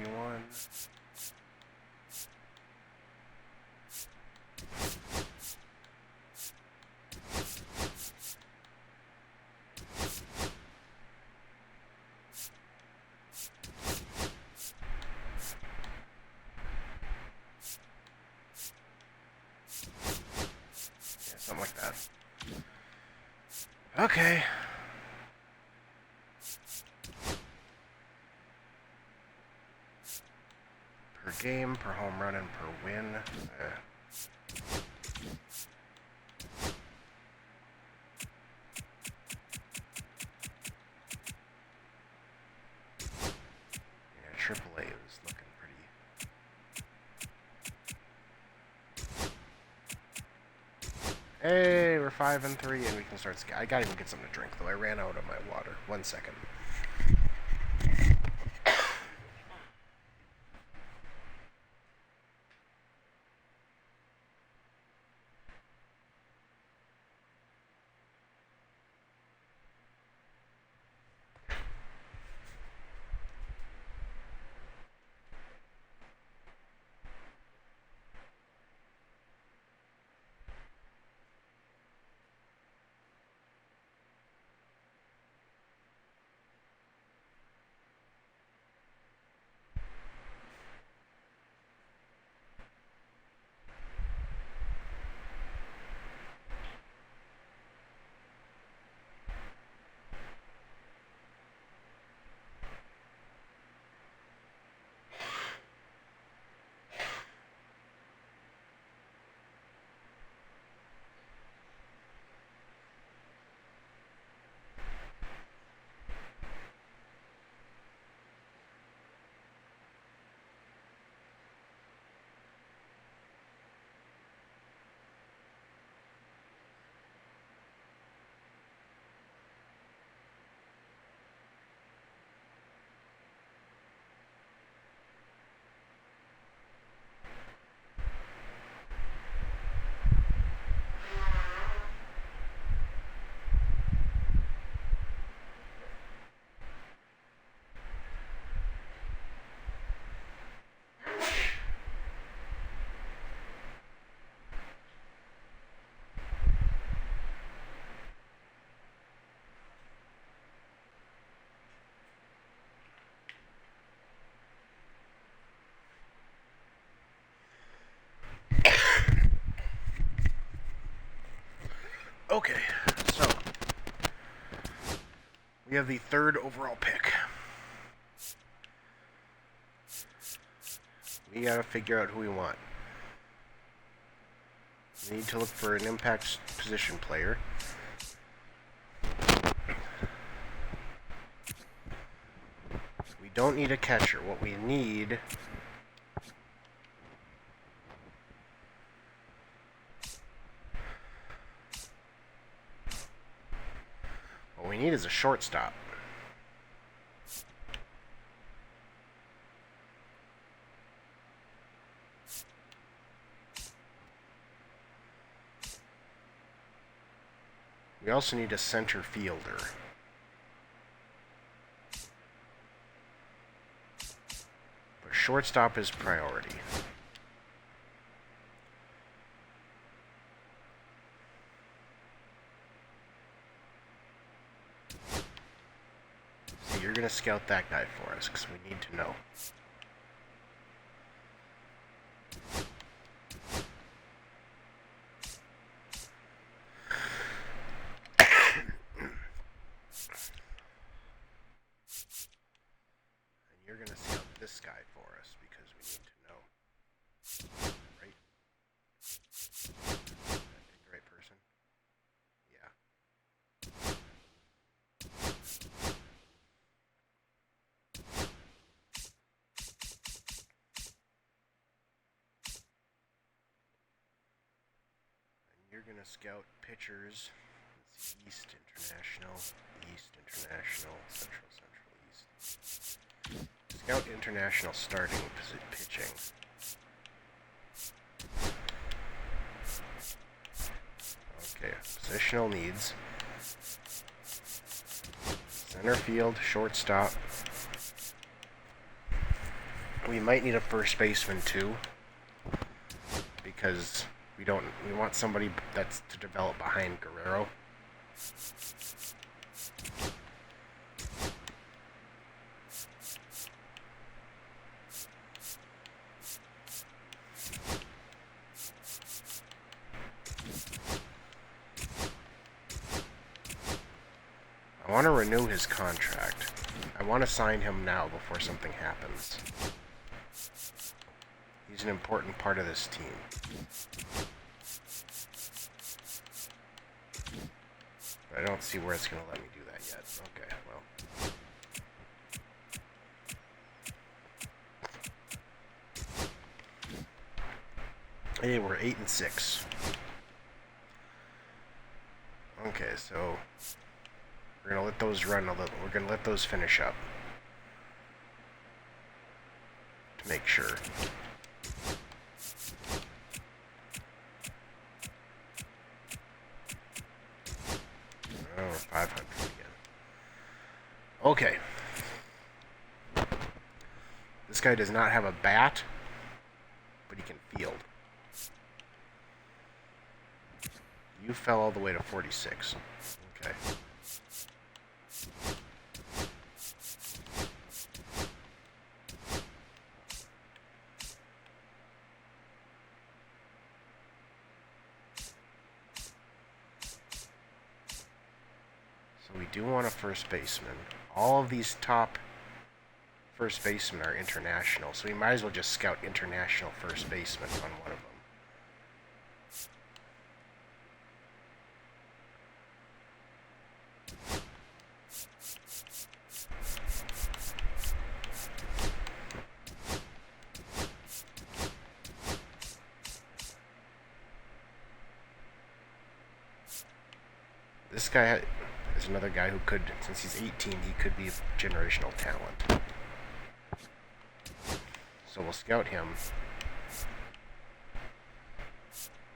Speaker 1: Yeah, something like that. Okay. Per game, per home run, and per win. Yeah, AAA is looking pretty Hey, we're 5-3, and we can start. I gotta even get something to drink, though. I ran out of my water. 1 second. Okay, so we have the 3rd overall pick. We gotta figure out who we want. We need to look for an impact position player. We don't need a catcher. What we need is a shortstop. We also need a center fielder. But shortstop is priority. So you're going to scout that guy for us, because we need to know. You're going to scout this guy for us because we need to know. Right? Did I pick the right person? Yeah. And you're going to scout pitchers. East International, Central, East. Scout International starting pitching. Okay, positional needs. Center field, shortstop. We might need a first baseman too, because we want somebody that's to develop behind Guerrero. I want to renew his contract. I want to sign him now before something happens. He's an important part of this team. But I don't see where it's going to let me do that yet. Okay, well. Hey, we're 8-6. Okay, so we're gonna let those run a little. We're gonna let those finish up to make sure. Oh, 500 again. Okay. This guy does not have a bat, but he can field. You fell all the way to 46. Okay. So we do want a first baseman. All of these top first basemen are international, so we might as well just scout international first baseman on one of them. This guy is another guy who could, since he's 18, he could be a generational talent. So we'll scout him.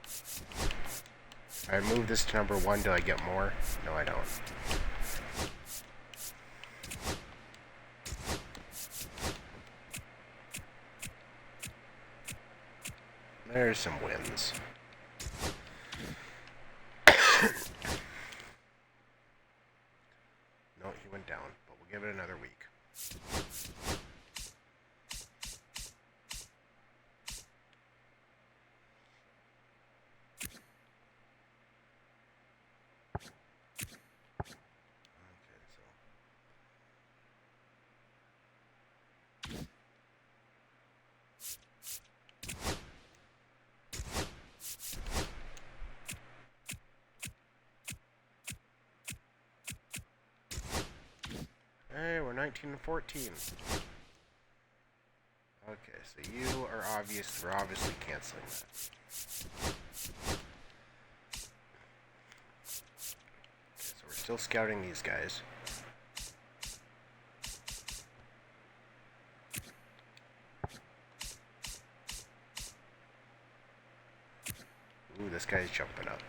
Speaker 1: If I move this to number 1, do I get more? No, I don't. There's some wins. No, he went down, but we'll give it another week. Hey, we're 19 and 14. Okay, so you are we're obviously canceling that. Okay, so we're still scouting these guys. Ooh, this guy's jumping up.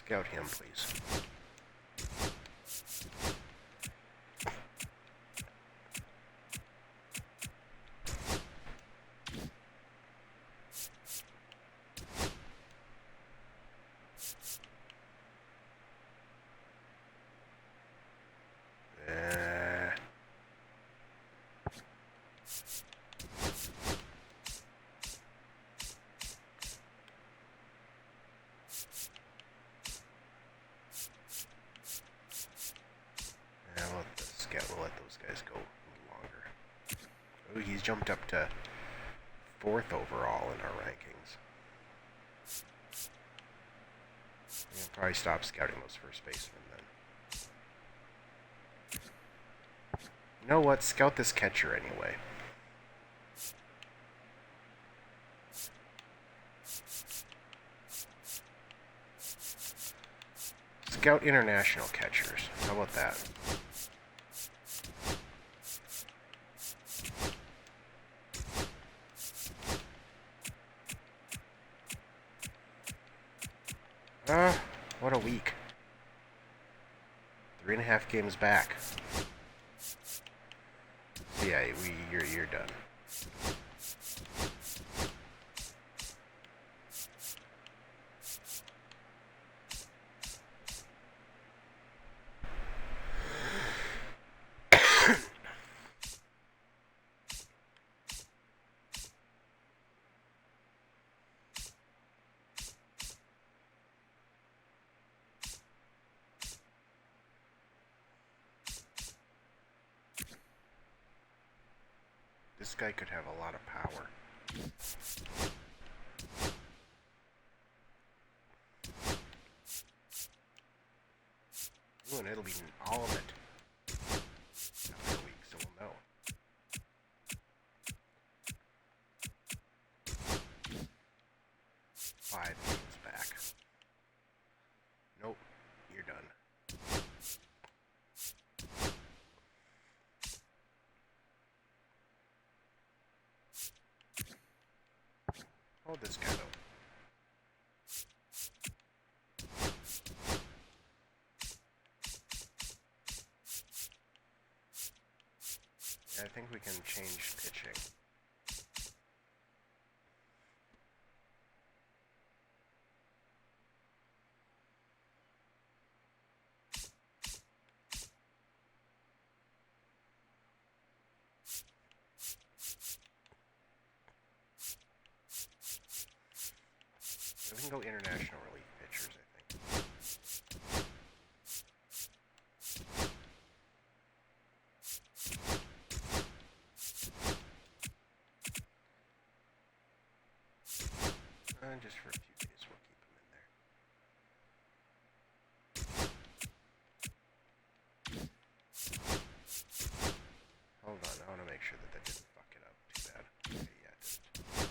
Speaker 1: Scout him, please. We'll let those guys go a little longer. Oh, he's jumped up to 4th overall in our rankings. We'll probably stop scouting those first basemen then. You know what? Scout this catcher anyway. Scout international catchers. How about that? What a week. 3.5 games back. Yeah, you're done. This guy could have a lot of power. Ooh, and it'll be all of it after a week, so we'll know. Five games back. Nope, you're done. Hold this guy though. Yeah, I think we can change pitching. We can go international relief pitchers, I think. Just for a few days, we'll keep him in there. Hold on, I want to make sure that that didn't fuck it up too bad. Okay, yeah, it didn't.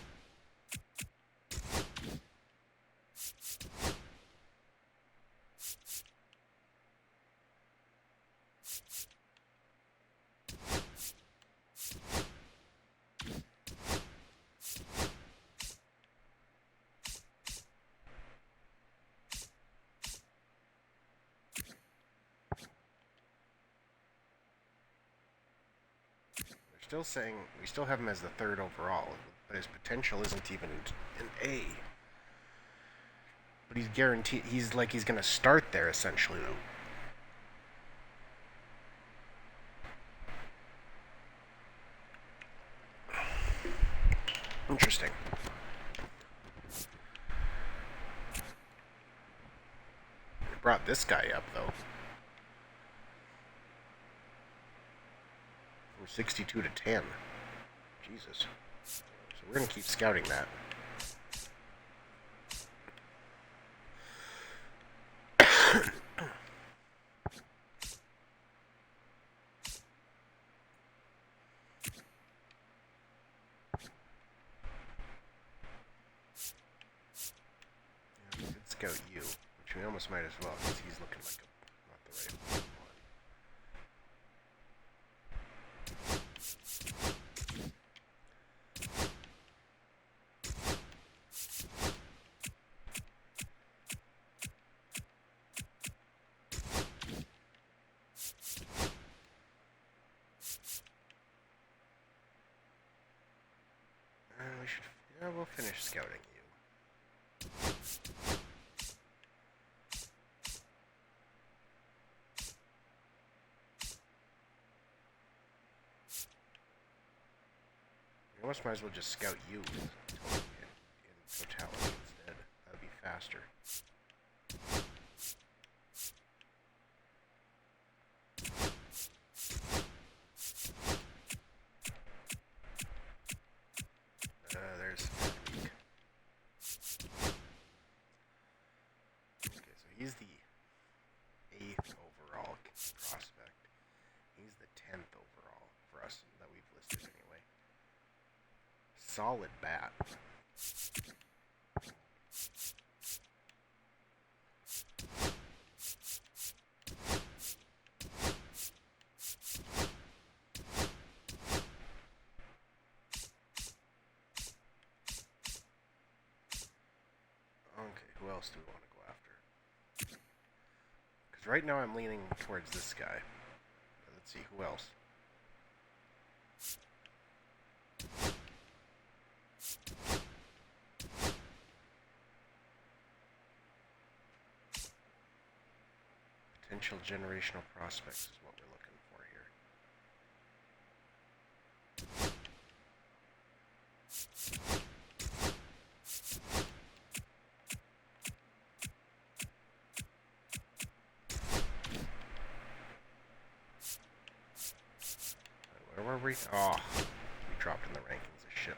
Speaker 1: Still saying we still have him as the third overall, but his potential isn't even an A. But he's guaranteed. He's like he's gonna start there essentially, though. Interesting. Brought this guy up though. From 62 to 10. Jesus. So we're gonna keep scouting that. Yeah, we could scout you, which we almost might as well, because he's looking like not the right one. We'll finish scouting you. We almost might as well just scout you in totality instead. That would be faster. There's Fatigue. Okay, so he's the 8th overall prospect. He's the 10th overall for us that we've listed anyway. Solid bat. Okay, who else do we want to go after? Because right now I'm leaning towards this guy. But let's see, who else? Potential generational prospects is what we're looking for here. Where were we? Oh, we dropped in the rankings a shitload.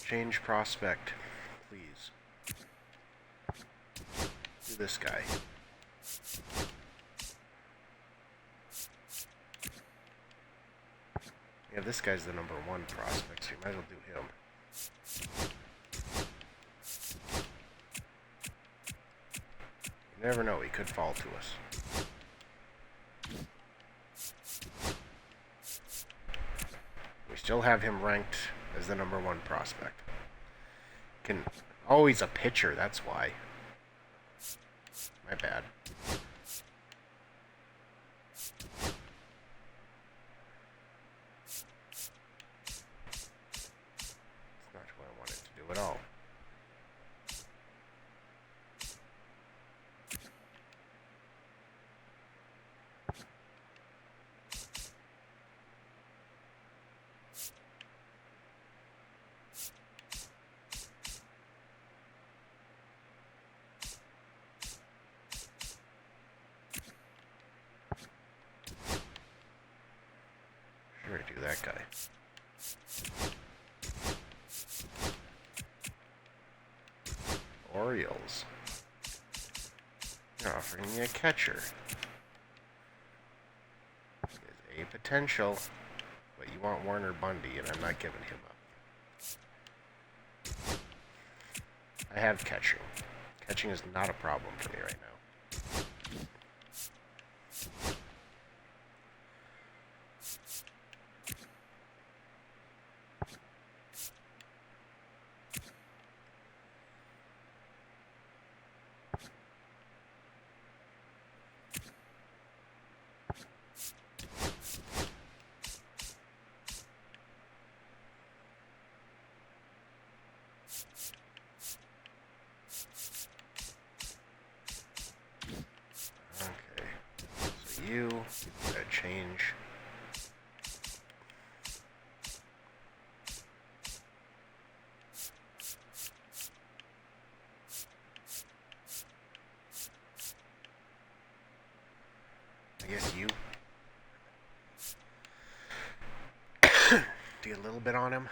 Speaker 1: Change prospect, please. Do this guy. Yeah, this guy's the number 1 prospect, so you might as well do him. You never know, he could fall to us. We still have him ranked as the number 1 prospect. Oh, he's a pitcher, that's why. My bad. It's not what I wanted to do at all. Sure, do that guy. Orioles. They're offering me a catcher. He has a potential, but you want Warner Bundy, and I'm not giving him up. I have catching. Catching is not a problem for me right now. You gotta change. I guess you. Do a little bit on him.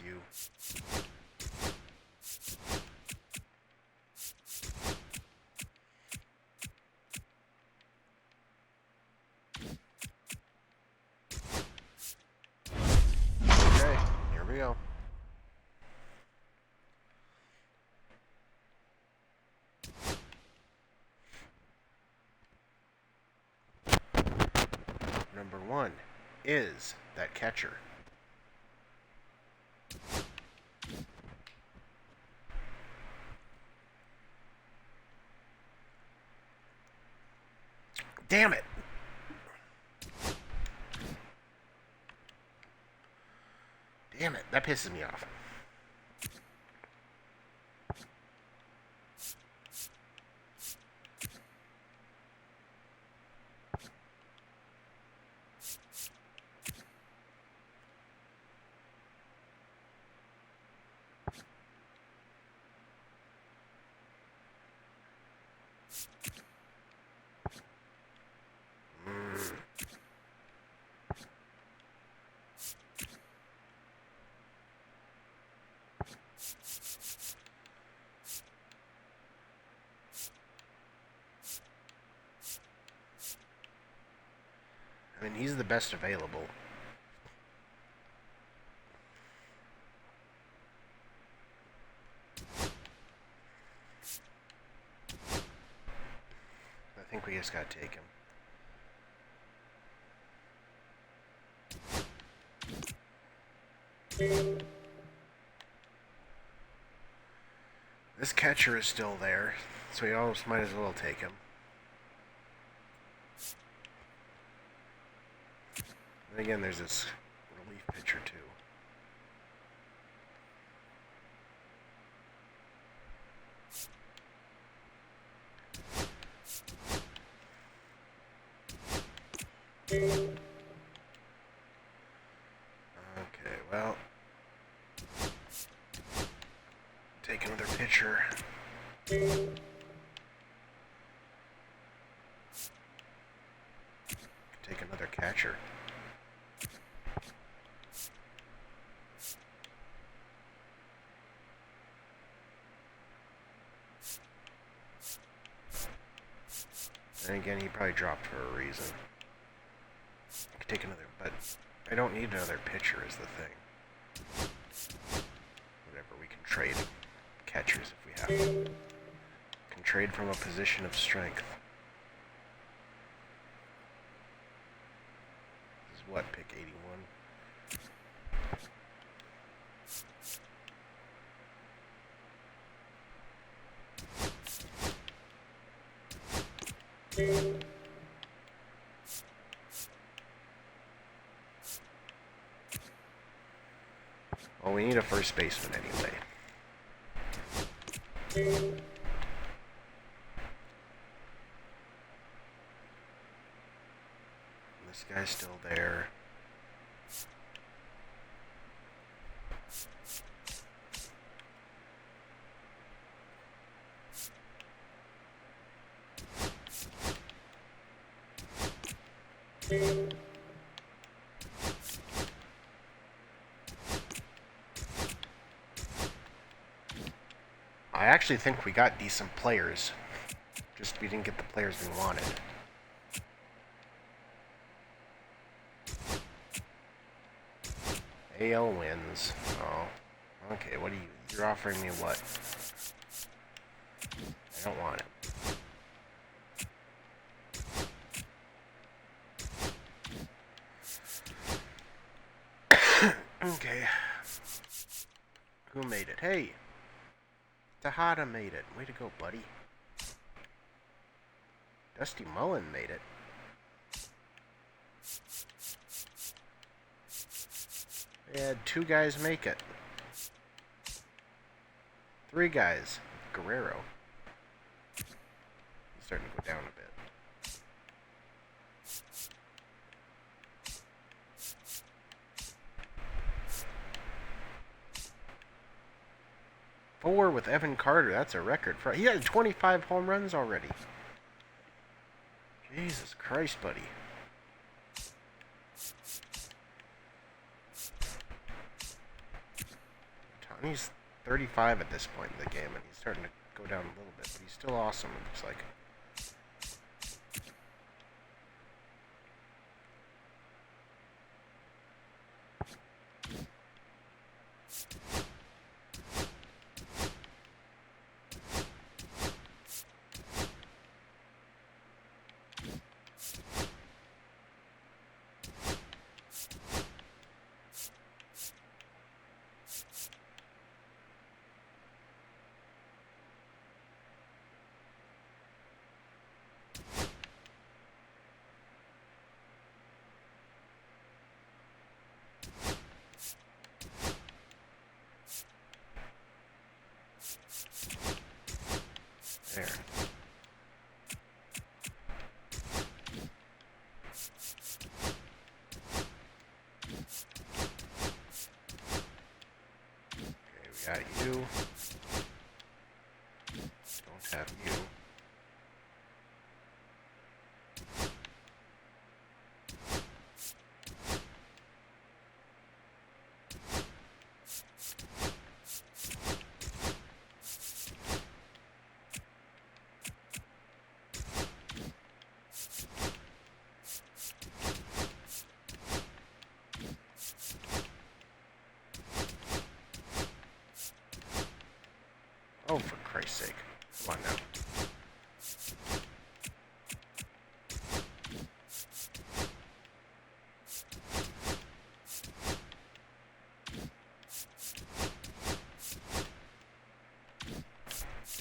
Speaker 1: You. Okay, here we go. Number 1 is that catcher. Damn it! Damn it, that pisses me off. I mean, he's the best available. I think we just gotta take him. This catcher is still there, so we almost might as well take him. And again, there's this relief pitcher too. pitcher. Take another catcher. And again, he probably dropped for a reason. I could take another, but I don't need another pitcher is the thing. Whatever, we can trade catchers if we have to. Can trade from a position of strength. This is what, pick 81? Well, we need a first baseman anyway. This guy's still there. I actually think we got decent players. Just we didn't get the players we wanted. AL wins. Oh. Okay, what are you... You're offering me what? I don't want it. Okay. Who made it? Hey! Tejada made it. Way to go, buddy. Dusty Mullen made it. They had 2 guys make it. 3 guys. Guerrero. He's starting to go down a bit. Four with Evan Carter. That's a record. He had 25 home runs already. Jesus Christ, buddy. He's 35 at this point in the game, and he's starting to go down a little bit, but he's still awesome, it looks like. There. Okay, we got you. Don't have you. Oh, for Christ's sake. Come on now.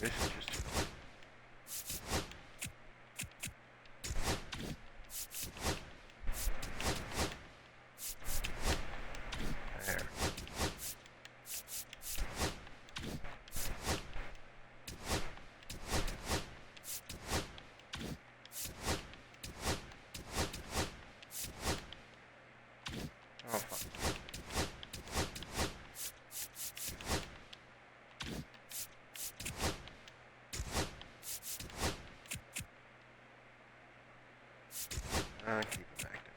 Speaker 1: This is just annoying. There. Oh, fuck. Keep him active.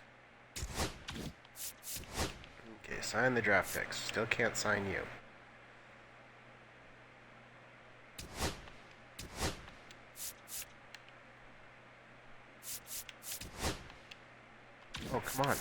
Speaker 1: Okay, sign the draft picks. Still can't sign you. Oh, come on.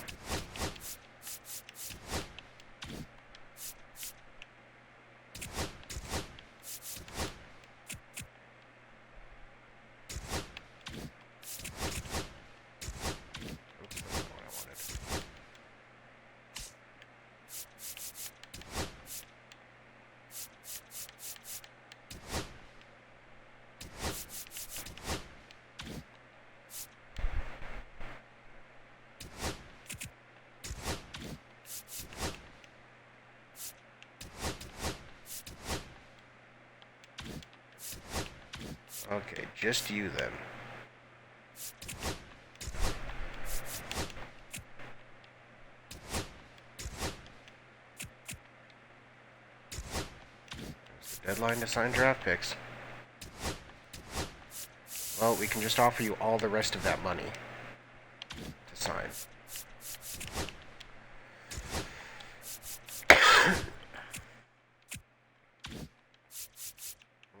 Speaker 1: Okay, just you then. There's the deadline to sign draft picks. Well, we can just offer you all the rest of that money to sign.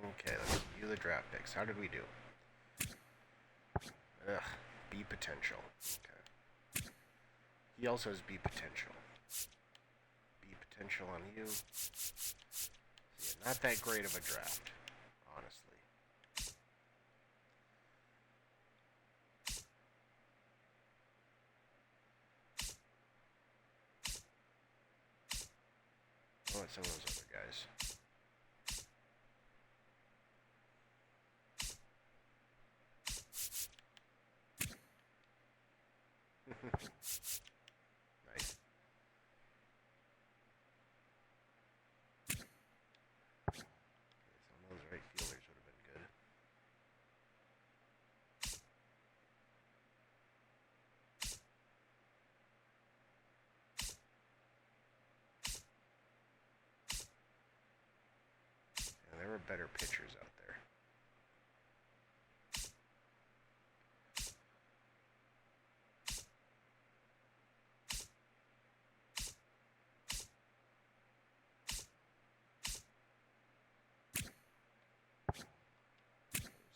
Speaker 1: Okay, let's view the draft picks. How did we do? Ugh, B potential. Okay. He also has B potential. B potential on you. Yeah, not that great of a draft, honestly. I want some of those other guys. Nice. Some of those right fielders would have been good. Yeah, there were better pitchers out there.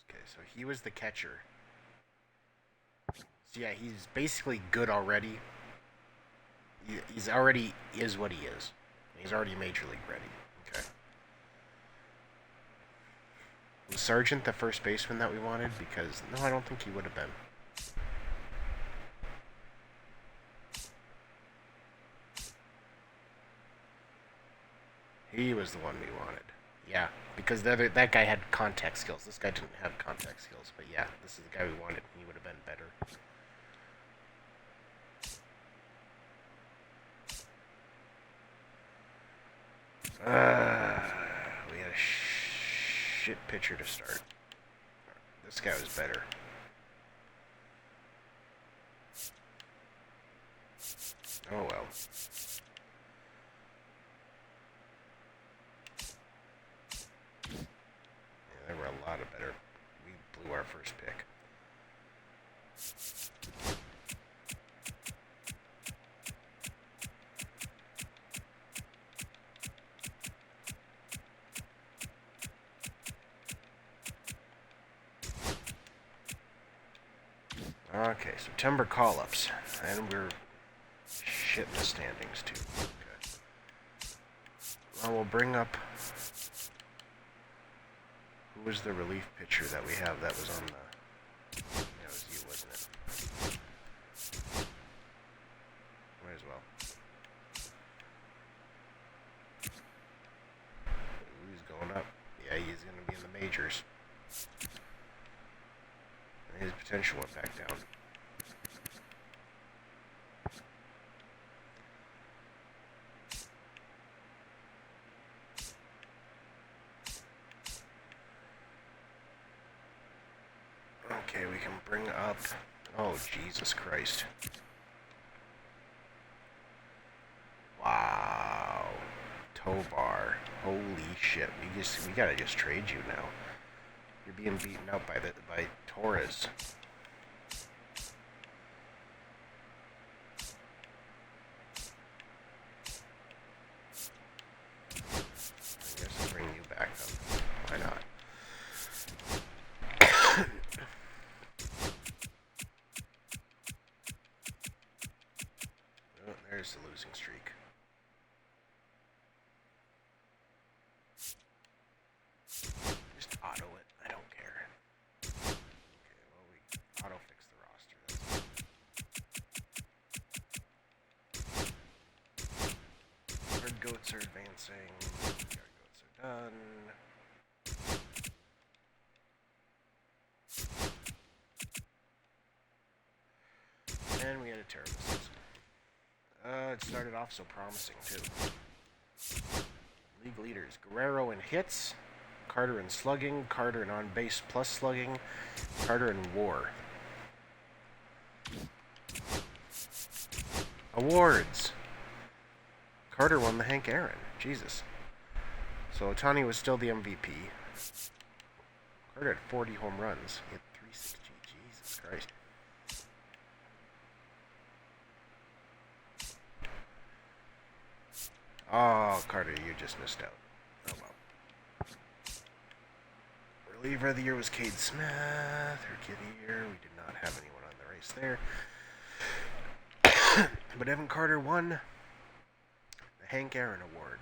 Speaker 1: Okay, so he was the catcher. So yeah, he's basically good already. He's already is what he is. He's already major league ready. Okay. Was Sargent the first baseman that we wanted? Because no, I don't think he would have been. He was the one we wanted. Yeah, because that guy had contact skills. This guy didn't have contact skills, but yeah, this is the guy we wanted. He would have been better. We had a shit pitcher to start. This guy was better. Oh well. Yeah, there were a lot of better. We blew our first pick. Okay, September call-ups. And we're shit in the standings, too. Okay. Well, we'll bring up... Who was the relief pitcher that we have that was on the... Yeah, it was you, wasn't it? Might as well. He's going up. Yeah, he's going to be in the majors. His potential went back down. Okay, we can bring up... Oh, Jesus Christ. Wow. Tobar. Holy shit. We gotta just trade you now. You're being beaten up by Torres. goats are advancing. Our goats are done. And we had a terrible season. It started off so promising, too. League leaders. Guerrero in hits, Carter in slugging, Carter in on-base plus slugging, Carter in WAR. Awards. Carter won the Hank Aaron. Jesus. So Ohtani was still the MVP. Carter had 40 home runs. He had 360. Jesus Christ. Oh, Carter, you just missed out. Oh well. Reliever of the year was Cade Smith. Rookie of the year, we did not have anyone on the race there. But Evan Carter won the Hank Aaron Award.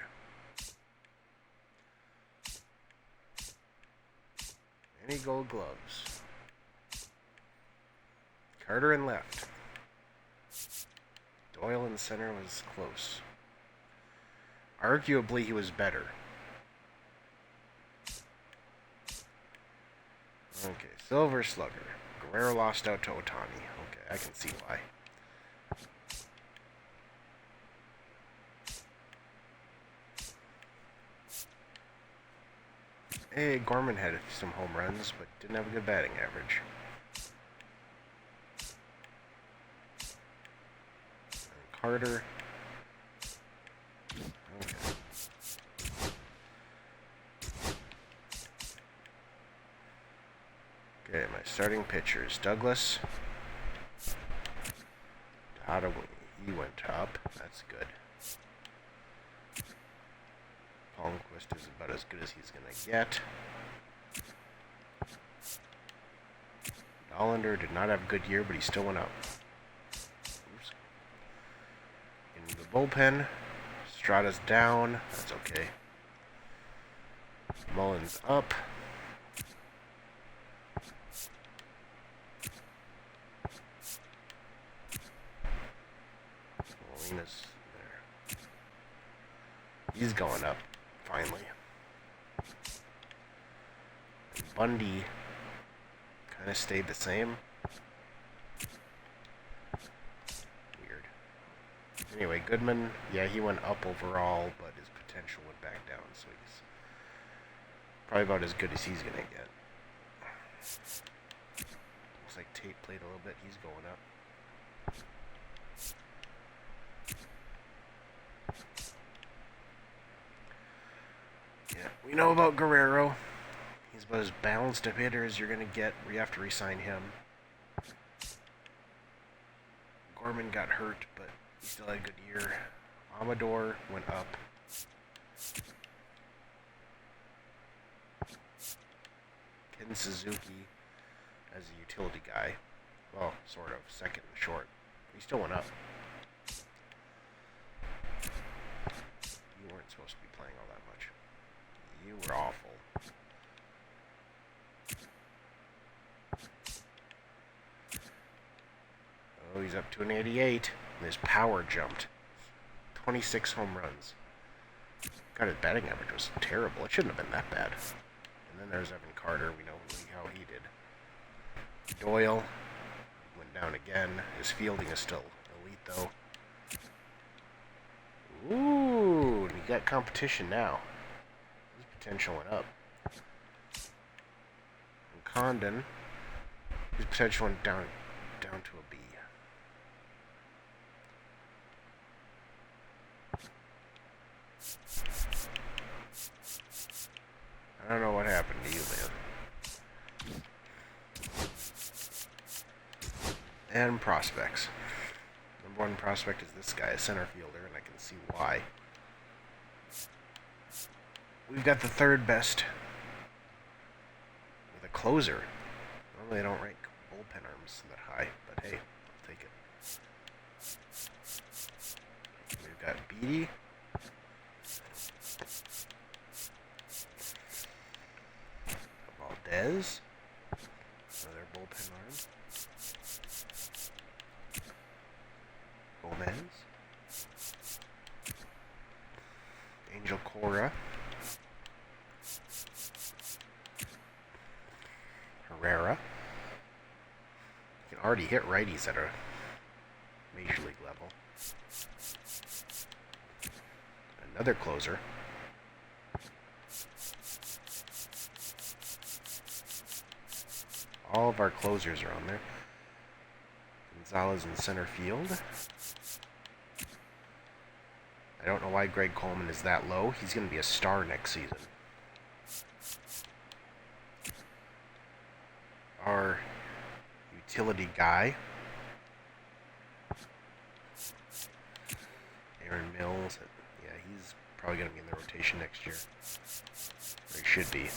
Speaker 1: Any Gold Gloves. Carter in left. Doyle in center was close. Arguably, he was better. Okay, Silver Slugger. Guerrero lost out to Ohtani. Okay, I can see why. Hey, Gorman had some home runs, but didn't have a good batting average. And Carter. Okay. Okay, my starting pitchers. Douglas. He went up. That's good. Palmquist is about as good as he's going to get. Hollander did not have a good year, but he still went up. Oops. In the bullpen, Strada's down. That's okay. Mullins up. Molina's there. He's going up, finally. And Bundy kind of stayed the same. Weird. Anyway, Goodman, yeah, he went up overall, but his potential went back down, so he's probably about as good as he's going to get. Looks like Tate played a little bit. He's going up. Yeah, we know about Guerrero. He's about as balanced a hitter as you're going to get. We have to re-sign him. Gorman got hurt, but he still had a good year. Amador went up. Ken Suzuki as a utility guy. Well, sort of. Second and short. He still went up. You weren't supposed to be playing all that much. You were awful. Oh, he's up to an 88. And his power jumped. 26 home runs. God, his batting average was terrible. It shouldn't have been that bad. And then there's Evan Carter. We know how he did. Doyle went down again. His fielding is still elite, though. Ooh, you got competition now. His potential went up. And Condon, his potential went down to a B. I don't know what happened to you, man. And prospects. Number one prospect is this guy, a center fielder, and I can see why. We've got the third best with a closer. Normally I don't rank bullpen arms that high, but hey, I'll take it. We've got Beatty. Valdez. Another bullpen arm. Gomez. Cora. Herrera. You can already hit righties at a major league level. Another closer. All of our closers are on there. Gonzalez in center field. I don't know why Greg Coleman is that low. He's going to be a star next season. Our utility guy, Aaron Mills. Yeah, he's probably going to be in the rotation next year. Or he should be.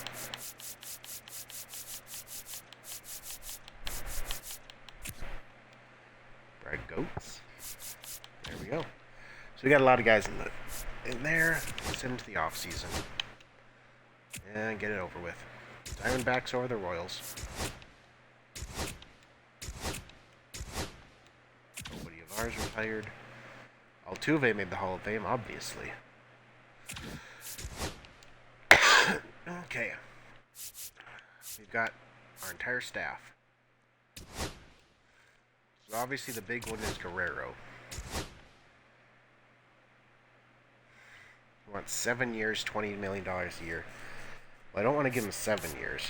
Speaker 1: Brad Goetz. There we go. So we got a lot of guys in there. Let's head into the off season and get it over with. Diamondbacks or the Royals. Nobody of ours retired. Altuve made the Hall of Fame, obviously. Okay. We've got our entire staff. So obviously the big one is Guerrero. We want 7 years, $20 million a year. Well, I don't want to give him 7 years.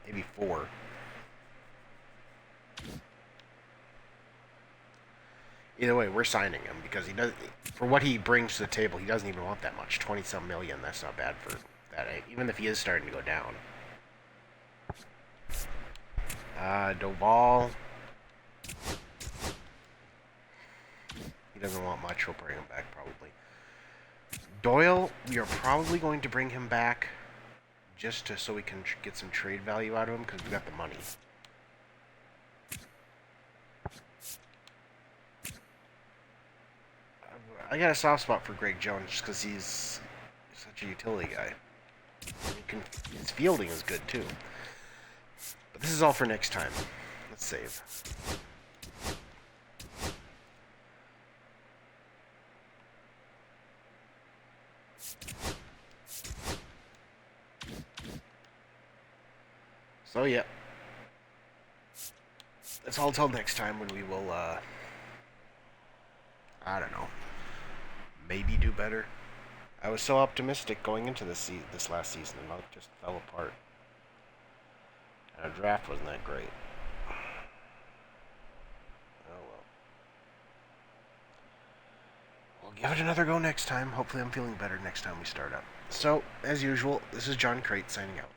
Speaker 1: Maybe 4. Either way, we're signing him because he does, for what he brings to the table, he doesn't even want that much. 20-some million. That's not bad for that. Even if he is starting to go down. Doval. He doesn't want much. We'll bring him back probably. Doyle, we are probably going to bring him back just so we can get some trade value out of him because we got the money. I got a soft spot for Greg Jones just because he's such a utility guy. His fielding is good too. But this is all for next time. Let's save. So yeah. That's all till next time when we will, I don't know, maybe do better. I was so optimistic going into this last season, and it just fell apart. And our draft wasn't that great. Oh well. We'll give it another go next time. Hopefully I'm feeling better next time we start up. So, as usual, this is John Crate signing out.